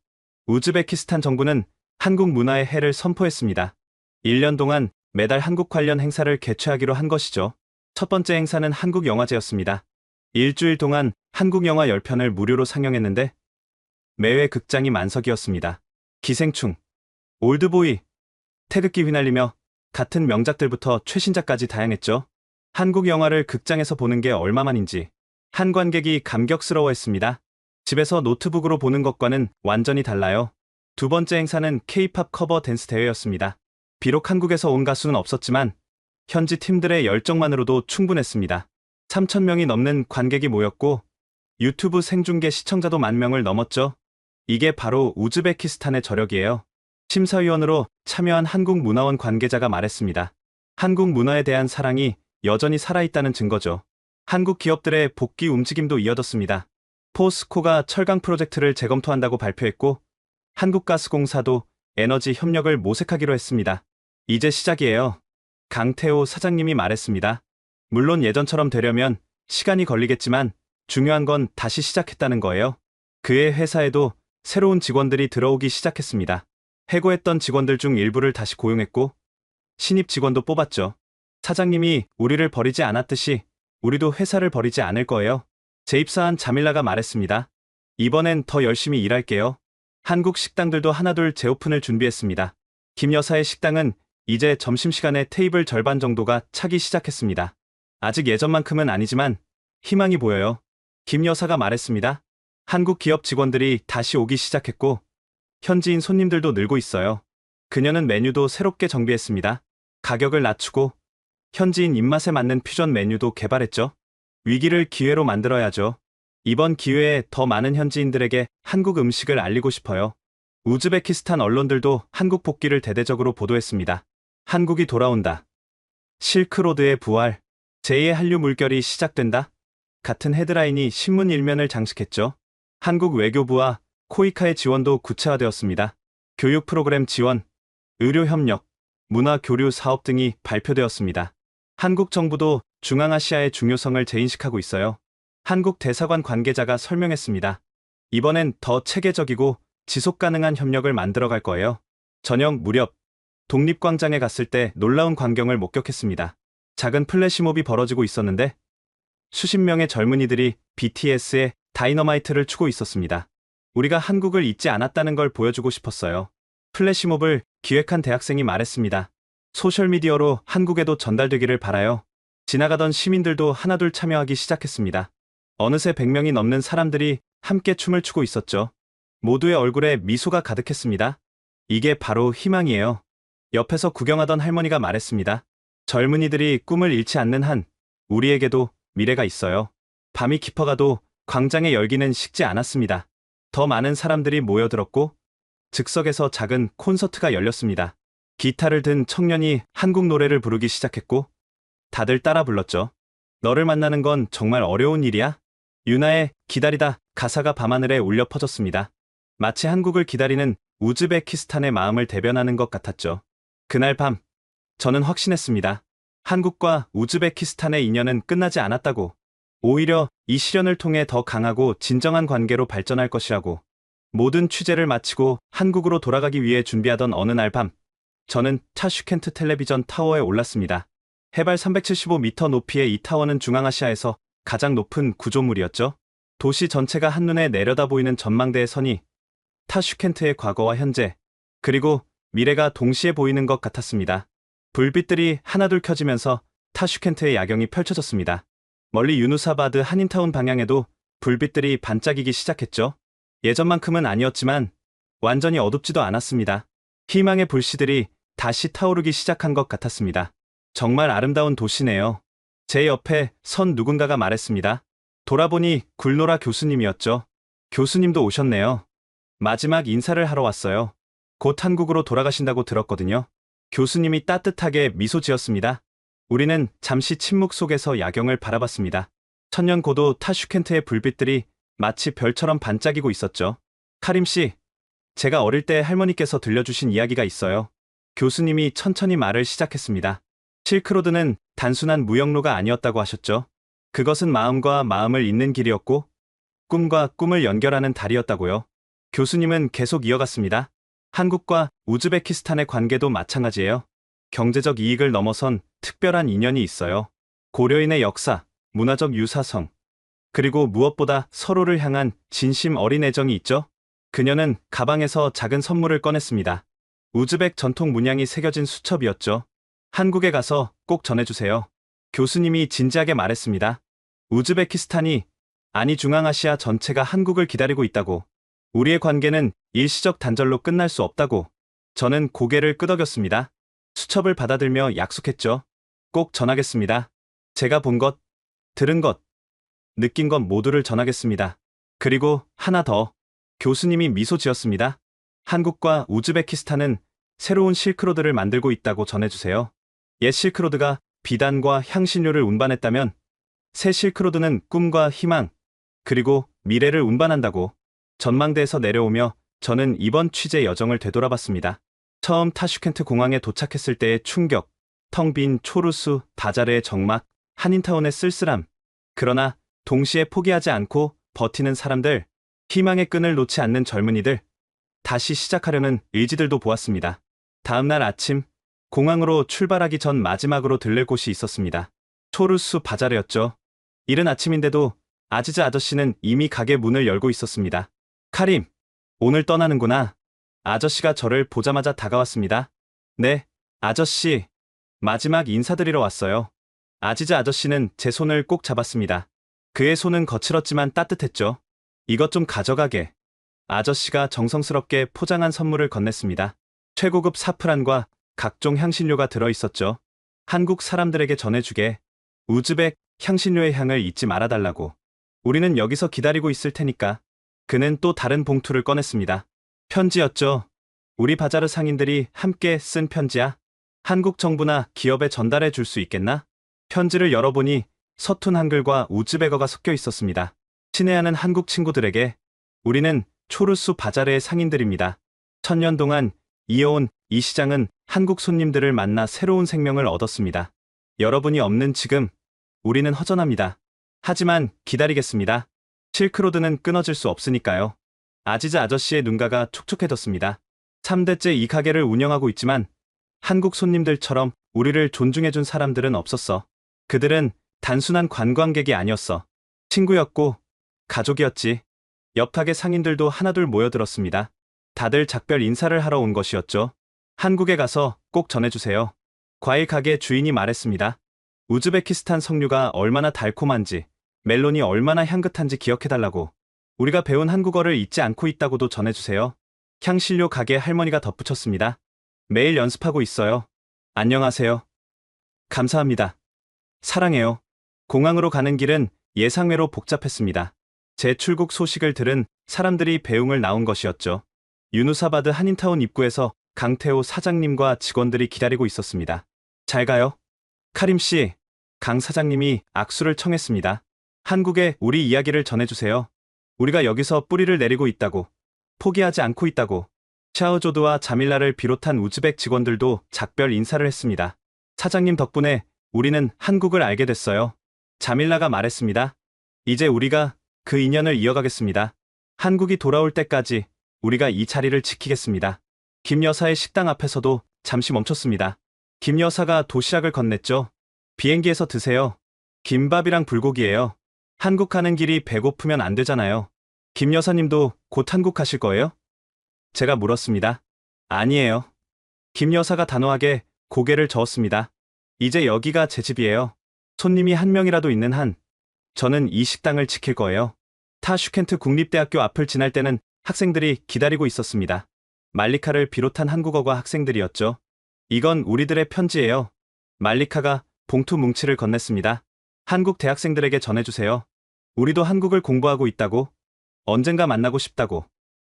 C: 우즈베키스탄 정부는 한국 문화의 해를 선포했습니다. 1년 동안 매달 한국 관련 행사를 개최하기로 한 것이죠. 첫 번째 행사는 한국영화제였습니다. 일주일 동안 한국 영화 10편을 무료로 상영했는데 매회 극장이 만석이었습니다. 기생충, 올드보이, 태극기 휘날리며 같은 명작들부터 최신작까지 다양했죠. 한국 영화를 극장에서 보는 게 얼마만인지 한 관객이 감격스러워했습니다. 집에서 노트북으로 보는 것과는 완전히 달라요. 두 번째 행사는 K-팝 커버 댄스 대회였습니다. 비록 한국에서 온 가수는 없었지만 현지 팀들의 열정만으로도 충분했습니다. 3,000명이 넘는 관객이 모였고 유튜브 생중계 시청자도 10,000명을 넘었죠. 이게 바로 우즈베키스탄의 저력이에요. 심사위원으로 참여한 한국문화원 관계자가 말했습니다. 한국 문화에 대한 사랑이 여전히 살아있다는 증거죠. 한국 기업들의 복귀 움직임도 이어졌습니다. 포스코가 철강 프로젝트를 재검토한다고 발표했고 한국가스공사도 에너지 협력을 모색하기로 했습니다. 이제 시작이에요. 강태호 사장님이 말했습니다. 물론 예전처럼 되려면 시간이 걸리겠지만 중요한 건 다시 시작했다는 거예요. 그의 회사에도 새로운 직원들이 들어오기 시작했습니다. 해고했던 직원들 중 일부를 다시 고용했고 신입 직원도 뽑았죠. 사장님이 우리를 버리지 않았듯이 우리도 회사를 버리지 않을 거예요. 재입사한 자밀라가 말했습니다. 이번엔 더 열심히 일할게요. 한국 식당들도 하나둘 재오픈을 준비했습니다. 김 여사의 식당은 이제 점심시간에 테이블 절반 정도가 차기 시작했습니다. 아직 예전만큼은 아니지만 희망이 보여요. 김 여사가 말했습니다. 한국 기업 직원들이 다시 오기 시작했고 현지인 손님들도 늘고 있어요. 그녀는 메뉴도 새롭게 정비했습니다. 가격을 낮추고 현지인 입맛에 맞는 퓨전 메뉴도 개발했죠. 위기를 기회로 만들어야죠. 이번 기회에 더 많은 현지인들에게 한국 음식을 알리고 싶어요. 우즈베키스탄 언론들도 한국 복귀를 대대적으로 보도했습니다. 한국이 돌아온다. 실크로드의 부활. 제2의 한류 물결이 시작된다. 같은 헤드라인이 신문 일면을 장식했죠. 한국 외교부와 코이카의 지원도 구체화되었습니다. 교육 프로그램 지원, 의료 협력, 문화 교류 사업 등이 발표되었습니다. 한국 정부도 중앙아시아의 중요성을 재인식하고 있어요. 한국 대사관 관계자가 설명했습니다. 이번엔 더 체계적이고 지속 가능한 협력을 만들어갈 거예요. 저녁 무렵 독립광장에 갔을 때 놀라운 광경을 목격했습니다. 작은 플래시몹이 벌어지고 있었는데 수십 명의 젊은이들이 BTS의 다이너마이트를 추고 있었습니다. 우리가 한국을 잊지 않았다는 걸 보여주고 싶었어요. 플래시몹을 기획한 대학생이 말했습니다. 소셜미디어로 한국에도 전달되기를 바라요. 지나가던 시민들도 하나둘 참여하기 시작했습니다. 어느새 100명이 넘는 사람들이 함께 춤을 추고 있었죠. 모두의 얼굴에 미소가 가득했습니다. 이게 바로 희망이에요. 옆에서 구경하던 할머니가 말했습니다. 젊은이들이 꿈을 잃지 않는 한 우리에게도 미래가 있어요. 밤이 깊어가도 광장의 열기는 식지 않았습니다. 더 많은 사람들이 모여들었고 즉석에서 작은 콘서트가 열렸습니다. 기타를 든 청년이 한국 노래를 부르기 시작했고 다들 따라 불렀죠. 너를 만나는 건 정말 어려운 일이야? 유나의 기다리다 가사가 밤하늘에 울려 퍼졌습니다. 마치 한국을 기다리는 우즈베키스탄의 마음을 대변하는 것 같았죠. 그날 밤 저는 확신했습니다. 한국과 우즈베키스탄의 인연은 끝나지 않았다고. 오히려 이 시련을 통해 더 강하고 진정한 관계로 발전할 것이라고. 모든 취재를 마치고 한국으로 돌아가기 위해 준비하던 어느 날 밤 저는 타슈켄트 텔레비전 타워에 올랐습니다. 해발 375m 높이의 이 타워는 중앙아시아에서 가장 높은 구조물이었죠. 도시 전체가 한눈에 내려다 보이는 전망대에 서니 타슈켄트의 과거와 현재, 그리고 미래가 동시에 보이는 것 같았습니다. 불빛들이 하나둘 켜지면서 타슈켄트의 야경이 펼쳐졌습니다. 멀리 유누사바드 한인타운 방향에도 불빛들이 반짝이기 시작했죠. 예전만큼은 아니었지만 완전히 어둡지도 않았습니다. 희망의 불씨들이 다시 타오르기 시작한 것 같았습니다. 정말 아름다운 도시네요. 제 옆에 선 누군가가 말했습니다. 돌아보니 굴노라 교수님이었죠. 교수님도 오셨네요. 마지막 인사를 하러 왔어요. 곧 한국으로 돌아가신다고 들었거든요. 교수님이 따뜻하게 미소 지었습니다. 우리는 잠시 침묵 속에서 야경을 바라봤습니다. 천년고도 타슈켄트의 불빛들이 마치 별처럼 반짝이고 있었죠. 카림 씨, 제가 어릴 때 할머니께서 들려주신 이야기가 있어요. 교수님이 천천히 말을 시작했습니다. 실크로드는 단순한 무역로가 아니었다고 하셨죠. 그것은 마음과 마음을 잇는 길이었고 꿈과 꿈을 연결하는 다리였다고요. 교수님은 계속 이어갔습니다. 한국과 우즈베키스탄의 관계도 마찬가지예요. 경제적 이익을 넘어선 특별한 인연이 있어요. 고려인의 역사, 문화적 유사성, 그리고 무엇보다 서로를 향한 진심 어린 애정이 있죠. 그녀는 가방에서 작은 선물을 꺼냈습니다. 우즈벡 전통 문양이 새겨진 수첩이었죠. 한국에 가서 꼭 전해주세요. 교수님이 진지하게 말했습니다. 우즈베키스탄이, 아니 중앙아시아 전체가 한국을 기다리고 있다고. 우리의 관계는 일시적 단절로 끝날 수 없다고. 저는 고개를 끄덕였습니다. 수첩을 받아들며 약속했죠. 꼭 전하겠습니다. 제가 본 것, 들은 것, 느낀 것 모두를 전하겠습니다. 그리고 하나 더. 교수님이 미소 지었습니다. 한국과 우즈베키스탄은 새로운 실크로드를 만들고 있다고 전해주세요. 옛 실크로드가 비단과 향신료를 운반했다면 새 실크로드는 꿈과 희망, 그리고 미래를 운반한다고. 전망대에서 내려오며 저는 이번 취재 여정을 되돌아봤습니다. 처음 타슈켄트 공항에 도착했을 때의 충격, 텅 빈 초르수, 바자르의 적막, 한인타운의 쓸쓸함. 그러나 동시에 포기하지 않고 버티는 사람들, 희망의 끈을 놓지 않는 젊은이들, 다시 시작하려는 의지들도 보았습니다. 다음 날 아침, 공항으로 출발하기 전 마지막으로 들릴 곳이 있었습니다. 초르수 바자르였죠. 이른 아침인데도 아지즈 아저씨는 이미 가게 문을 열고 있었습니다. 카림, 오늘 떠나는구나. 아저씨가 저를 보자마자 다가왔습니다. 네, 아저씨. 마지막 인사드리러 왔어요. 아지즈 아저씨는 제 손을 꼭 잡았습니다. 그의 손은 거칠었지만 따뜻했죠. 이것 좀 가져가게. 아저씨가 정성스럽게 포장한 선물을 건넸습니다. 최고급 사프란과 각종 향신료가 들어있었죠. 한국 사람들에게 전해주게. 우즈벡 향신료의 향을 잊지 말아달라고. 우리는 여기서 기다리고 있을 테니까. 그는 또 다른 봉투를 꺼냈습니다. 편지였죠. 우리 바자르 상인들이 함께 쓴 편지야. 한국 정부나 기업에 전달해 줄 수 있겠나? 편지를 열어보니 서툰 한글과 우즈베거가 섞여 있었습니다. 친애하는 한국 친구들에게, 우리는 초르수 바자르의 상인들입니다. 1000년 동안 이어온 이 시장은 한국 손님들을 만나 새로운 생명을 얻었습니다. 여러분이 없는 지금 우리는 허전합니다. 하지만 기다리겠습니다. 실크로드는 끊어질 수 없으니까요. 아지즈 아저씨의 눈가가 촉촉해졌습니다. 3대째 이 가게를 운영하고 있지만 한국 손님들처럼 우리를 존중해준 사람들은 없었어. 그들은 단순한 관광객이 아니었어. 친구였고 가족이었지. 옆 가게 상인들도 하나둘 모여들었습니다. 다들 작별 인사를 하러 온 것이었죠. 한국에 가서 꼭 전해주세요. 과일 가게 주인이 말했습니다. 우즈베키스탄 석류가 얼마나 달콤한지, 멜론이 얼마나 향긋한지 기억해달라고. 우리가 배운 한국어를 잊지 않고 있다고도 전해주세요. 향신료 가게 할머니가 덧붙였습니다. 매일 연습하고 있어요. 안녕하세요. 감사합니다. 사랑해요. 공항으로 가는 길은 예상외로 복잡했습니다. 제 출국 소식을 들은 사람들이 배웅을 나온 것이었죠. 유누사바드 한인타운 입구에서 강태호 사장님과 직원들이 기다리고 있었습니다. 잘 가요. 카림 씨, 강 사장님이 악수를 청했습니다. 한국에 우리 이야기를 전해주세요. 우리가 여기서 뿌리를 내리고 있다고. 포기하지 않고 있다고. 샤흐조드와 자밀라를 비롯한 우즈벡 직원들도 작별 인사를 했습니다. 사장님 덕분에 우리는 한국을 알게 됐어요. 자밀라가 말했습니다. 이제 우리가 그 인연을 이어가겠습니다. 한국이 돌아올 때까지 우리가 이 자리를 지키겠습니다. 김 여사의 식당 앞에서도 잠시 멈췄습니다. 김 여사가 도시락을 건넸죠. 비행기에서 드세요. 김밥이랑 불고기예요. 한국 가는 길이 배고프면 안 되잖아요. 김 여사님도 곧 한국 가실 거예요? 제가 물었습니다. 아니에요. 김 여사가 단호하게 고개를 저었습니다. 이제 여기가 제 집이에요. 손님이 한 명이라도 있는 한, 저는 이 식당을 지킬 거예요. 타슈켄트 국립대학교 앞을 지날 때는 학생들이 기다리고 있었습니다. 말리카를 비롯한 한국어과 학생들이었죠. 이건 우리들의 편지예요. 말리카가 봉투 뭉치를 건넸습니다. 한국 대학생들에게 전해주세요. 우리도 한국을 공부하고 있다고. 언젠가 만나고 싶다고.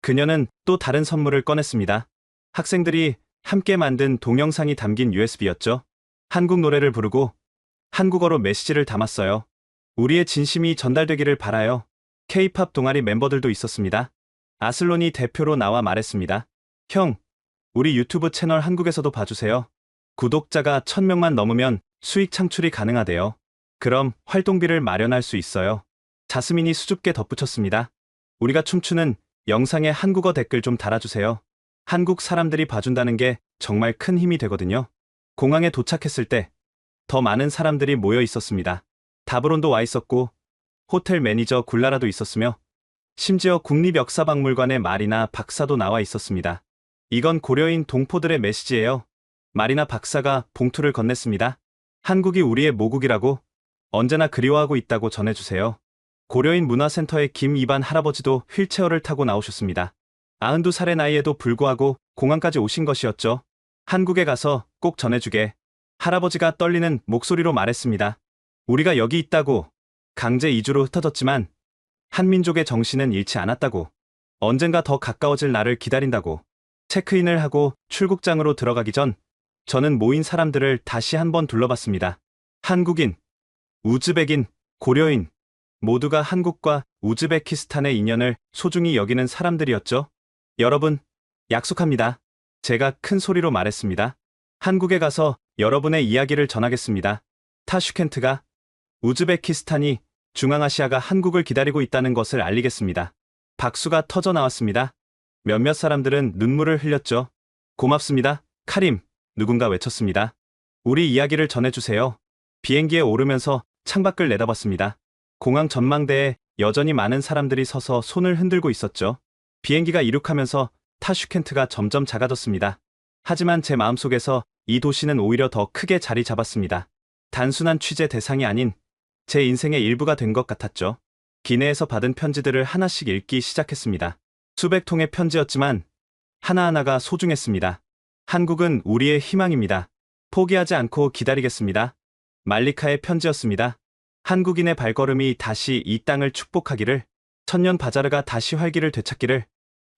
C: 그녀는 또 다른 선물을 꺼냈습니다. 학생들이 함께 만든 동영상이 담긴 USB였죠. 한국 노래를 부르고 한국어로 메시지를 담았어요. 우리의 진심이 전달되기를 바라요. K-팝 동아리 멤버들도 있었습니다. 아슬론이 대표로 나와 말했습니다. 형, 우리 유튜브 채널 한국에서도 봐주세요. 구독자가 1000명만 넘으면 수익 창출이 가능하대요. 그럼 활동비를 마련할 수 있어요. 자스민이 수줍게 덧붙였습니다. 우리가 춤추는 영상에 한국어 댓글 좀 달아주세요. 한국 사람들이 봐준다는 게 정말 큰 힘이 되거든요. 공항에 도착했을 때 더 많은 사람들이 모여 있었습니다. 다브론도 와 있었고 호텔 매니저 굴라라도 있었으며 심지어 국립역사박물관의 마리나 박사도 나와 있었습니다. 이건 고려인 동포들의 메시지예요. 마리나 박사가 봉투를 건넸습니다. 한국이 우리의 모국이라고 언제나 그리워하고 있다고 전해주세요. 고려인 문화센터의 김이반 할아버지도 휠체어를 타고 나오셨습니다. 92살의 나이에도 불구하고 공항까지 오신 것이었죠. 한국에 가서 꼭 전해주게. 할아버지가 떨리는 목소리로 말했습니다. 우리가 여기 있다고. 강제 이주로 흩어졌지만 한민족의 정신은 잃지 않았다고. 언젠가 더 가까워질 날을 기다린다고. 체크인을 하고 출국장으로 들어가기 전 저는 모인 사람들을 다시 한번 둘러봤습니다. 한국인, 우즈벡인, 고려인 모두가 한국과 우즈베키스탄의 인연을 소중히 여기는 사람들이었죠. 여러분, 약속합니다. 제가 큰 소리로 말했습니다. 한국에 가서 여러분의 이야기를 전하겠습니다. 타슈켄트가 우즈베키스탄이 중앙아시아가 한국을 기다리고 있다는 것을 알리겠습니다. 박수가 터져 나왔습니다. 몇몇 사람들은 눈물을 흘렸죠. 고맙습니다, 카림. 누군가 외쳤습니다. 우리 이야기를 전해주세요. 비행기에 오르면서 창밖을 내다봤습니다. 공항 전망대에 여전히 많은 사람들이 서서 손을 흔들고 있었죠. 비행기가 이륙하면서 타슈켄트가 점점 작아졌습니다. 하지만 제 마음속에서 이 도시는 오히려 더 크게 자리 잡았습니다. 단순한 취재 대상이 아닌 제 인생의 일부가 된 것 같았죠. 기내에서 받은 편지들을 하나씩 읽기 시작했습니다. 수백 통의 편지였지만 하나하나가 소중했습니다. 한국은 우리의 희망입니다. 포기하지 않고 기다리겠습니다. 말리카의 편지였습니다. 한국인의 발걸음이 다시 이 땅을 축복하기를, 천년 바자르가 다시 활기를 되찾기를.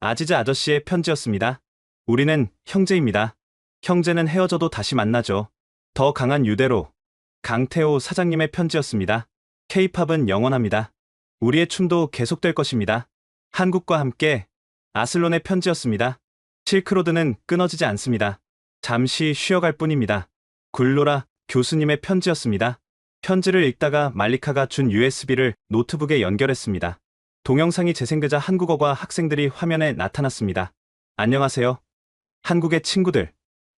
C: 아지즈 아저씨의 편지였습니다. 우리는 형제입니다. 형제는 헤어져도 다시 만나죠. 더 강한 유대로. 강태호 사장님의 편지였습니다. K-팝은 영원합니다. 우리의 춤도 계속될 것입니다. 한국과 함께. 아슬론의 편지였습니다. 실크로드는 끊어지지 않습니다. 잠시 쉬어갈 뿐입니다. 굴로라 교수님의 편지였습니다. 편지를 읽다가 말리카가 준 USB를 노트북에 연결했습니다. 동영상이 재생되자 한국어과 학생들이 화면에 나타났습니다. 안녕하세요. 한국의 친구들.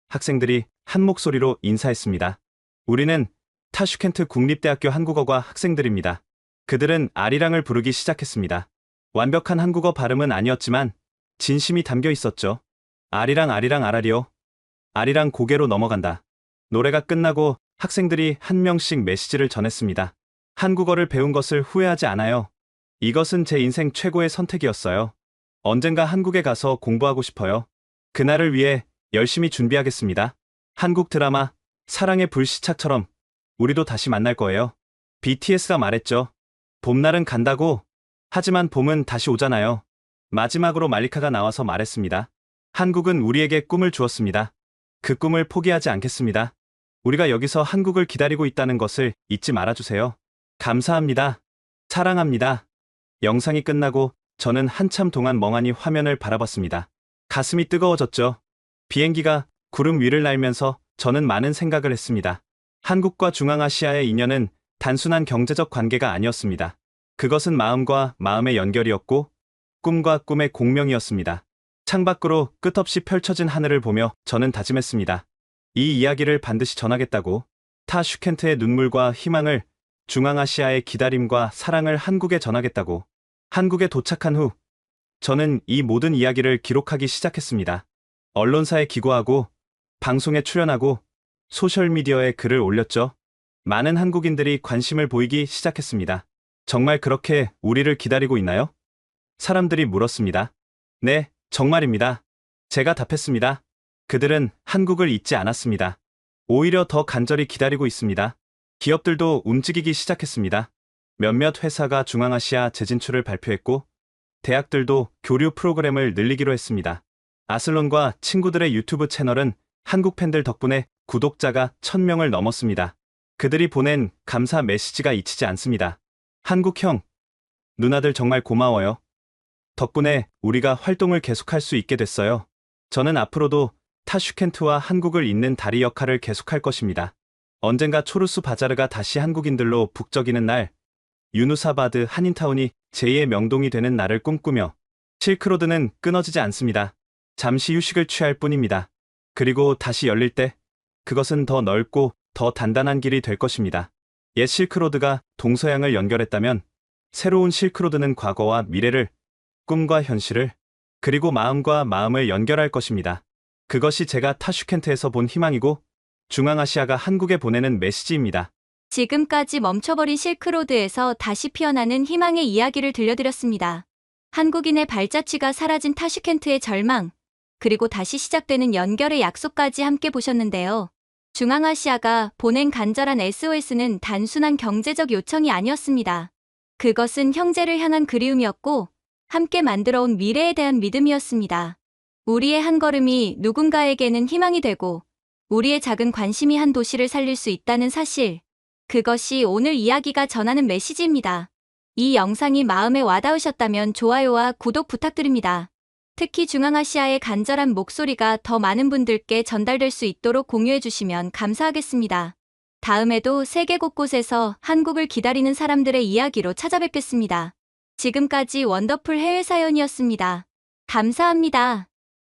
C: 학생들이 한 목소리로 인사했습니다. 우리는 타슈켄트 국립대학교 한국어과 학생들입니다. 그들은 아리랑을 부르기 시작했습니다. 완벽한 한국어 발음은 아니었지만 진심이 담겨 있었죠. 아리랑 아리랑 아라리요. 아리랑 고개로 넘어간다. 노래가 끝나고 학생들이 한 명씩 메시지를 전했습니다. 한국어를 배운 것을 후회하지 않아요. 이것은 제 인생 최고의 선택이었어요. 언젠가 한국에 가서 공부하고 싶어요. 그날을 위해 열심히 준비하겠습니다. 한국 드라마 사랑의 불시착처럼 우리도 다시 만날 거예요. BTS가 말했죠. 봄날은 간다고. 하지만 봄은 다시 오잖아요. 마지막으로 말리카가 나와서 말했습니다. 한국은 우리에게 꿈을 주었습니다. 그 꿈을 포기하지 않겠습니다. 우리가 여기서 한국을 기다리고 있다는 것을 잊지 말아주세요. 감사합니다. 사랑합니다. 영상이 끝나고 저는 한참 동안 멍하니 화면을 바라봤습니다. 가슴이 뜨거워졌죠. 비행기가 구름 위를 날면서 저는 많은 생각을 했습니다. 한국과 중앙아시아의 인연은 단순한 경제적 관계가 아니었습니다. 그것은 마음과 마음의 연결이었고 꿈과 꿈의 공명이었습니다. 창밖으로 끝없이 펼쳐진 하늘을 보며 저는 다짐했습니다. 이 이야기를 반드시 전하겠다고. 타슈켄트의 눈물과 희망을, 중앙아시아의 기다림과 사랑을 한국에 전하겠다고. 한국에 도착한 후 저는 이 모든 이야기를 기록하기 시작했습니다. 언론사에 기고하고 방송에 출연하고 소셜미디어에 글을 올렸죠. 많은 한국인들이 관심을 보이기 시작했습니다. 정말 그렇게 우리를 기다리고 있나요? 사람들이 물었습니다. 네, 정말입니다. 제가 답했습니다. 그들은 한국을 잊지 않았습니다. 오히려 더 간절히 기다리고 있습니다. 기업들도 움직이기 시작했습니다. 몇몇 회사가 중앙아시아 재진출을 발표했고 대학들도 교류 프로그램을 늘리기로 했습니다. 아슬론과 친구들의 유튜브 채널은 한국 팬들 덕분에 구독자가 1000명을 넘었습니다. 그들이 보낸 감사 메시지가 잊히지 않습니다. 한국 형, 누나들 정말 고마워요. 덕분에 우리가 활동을 계속할 수 있게 됐어요. 저는 앞으로도 타슈켄트와 한국을 잇는 다리 역할을 계속할 것입니다. 언젠가 초르수 바자르가 다시 한국인들로 북적이는 날, 유누사바드 한인타운이 제2의 명동이 되는 날을 꿈꾸며 실크로드는 끊어지지 않습니다. 잠시 휴식을 취할 뿐입니다. 그리고 다시 열릴 때 그것은 더 넓고 더 단단한 길이 될 것입니다. 옛 실크로드가 동서양을 연결했다면 새로운 실크로드는 과거와 미래를, 꿈과 현실을, 그리고 마음과 마음을 연결할 것입니다. 그것이 제가 타슈켄트에서 본 희망이고 중앙아시아가 한국에 보내는 메시지입니다.
A: 지금까지 멈춰버린 실크로드에서 다시 피어나는 희망의 이야기를 들려드렸습니다. 한국인의 발자취가 사라진 타슈켄트의 절망, 그리고 다시 시작되는 연결의 약속까지 함께 보셨는데요. 중앙아시아가 보낸 간절한 SOS는 단순한 경제적 요청이 아니었습니다. 그것은 형제를 향한 그리움이었고 함께 만들어온 미래에 대한 믿음이었습니다. 우리의 한 걸음이 누군가에게는 희망이 되고 우리의 작은 관심이 한 도시를 살릴 수 있다는 사실, 그것이 오늘 이야기가 전하는 메시지입니다. 이 영상이 마음에 와닿으셨다면 좋아요와 구독 부탁드립니다. 특히 중앙아시아의 간절한 목소리가 더 많은 분들께 전달될 수 있도록 공유해 주시면 감사하겠습니다. 다음에도 세계 곳곳에서 한국을 기다리는 사람들의 이야기로 찾아뵙겠습니다. 지금까지 원더풀 해외 사연이었습니다. 감사합니다.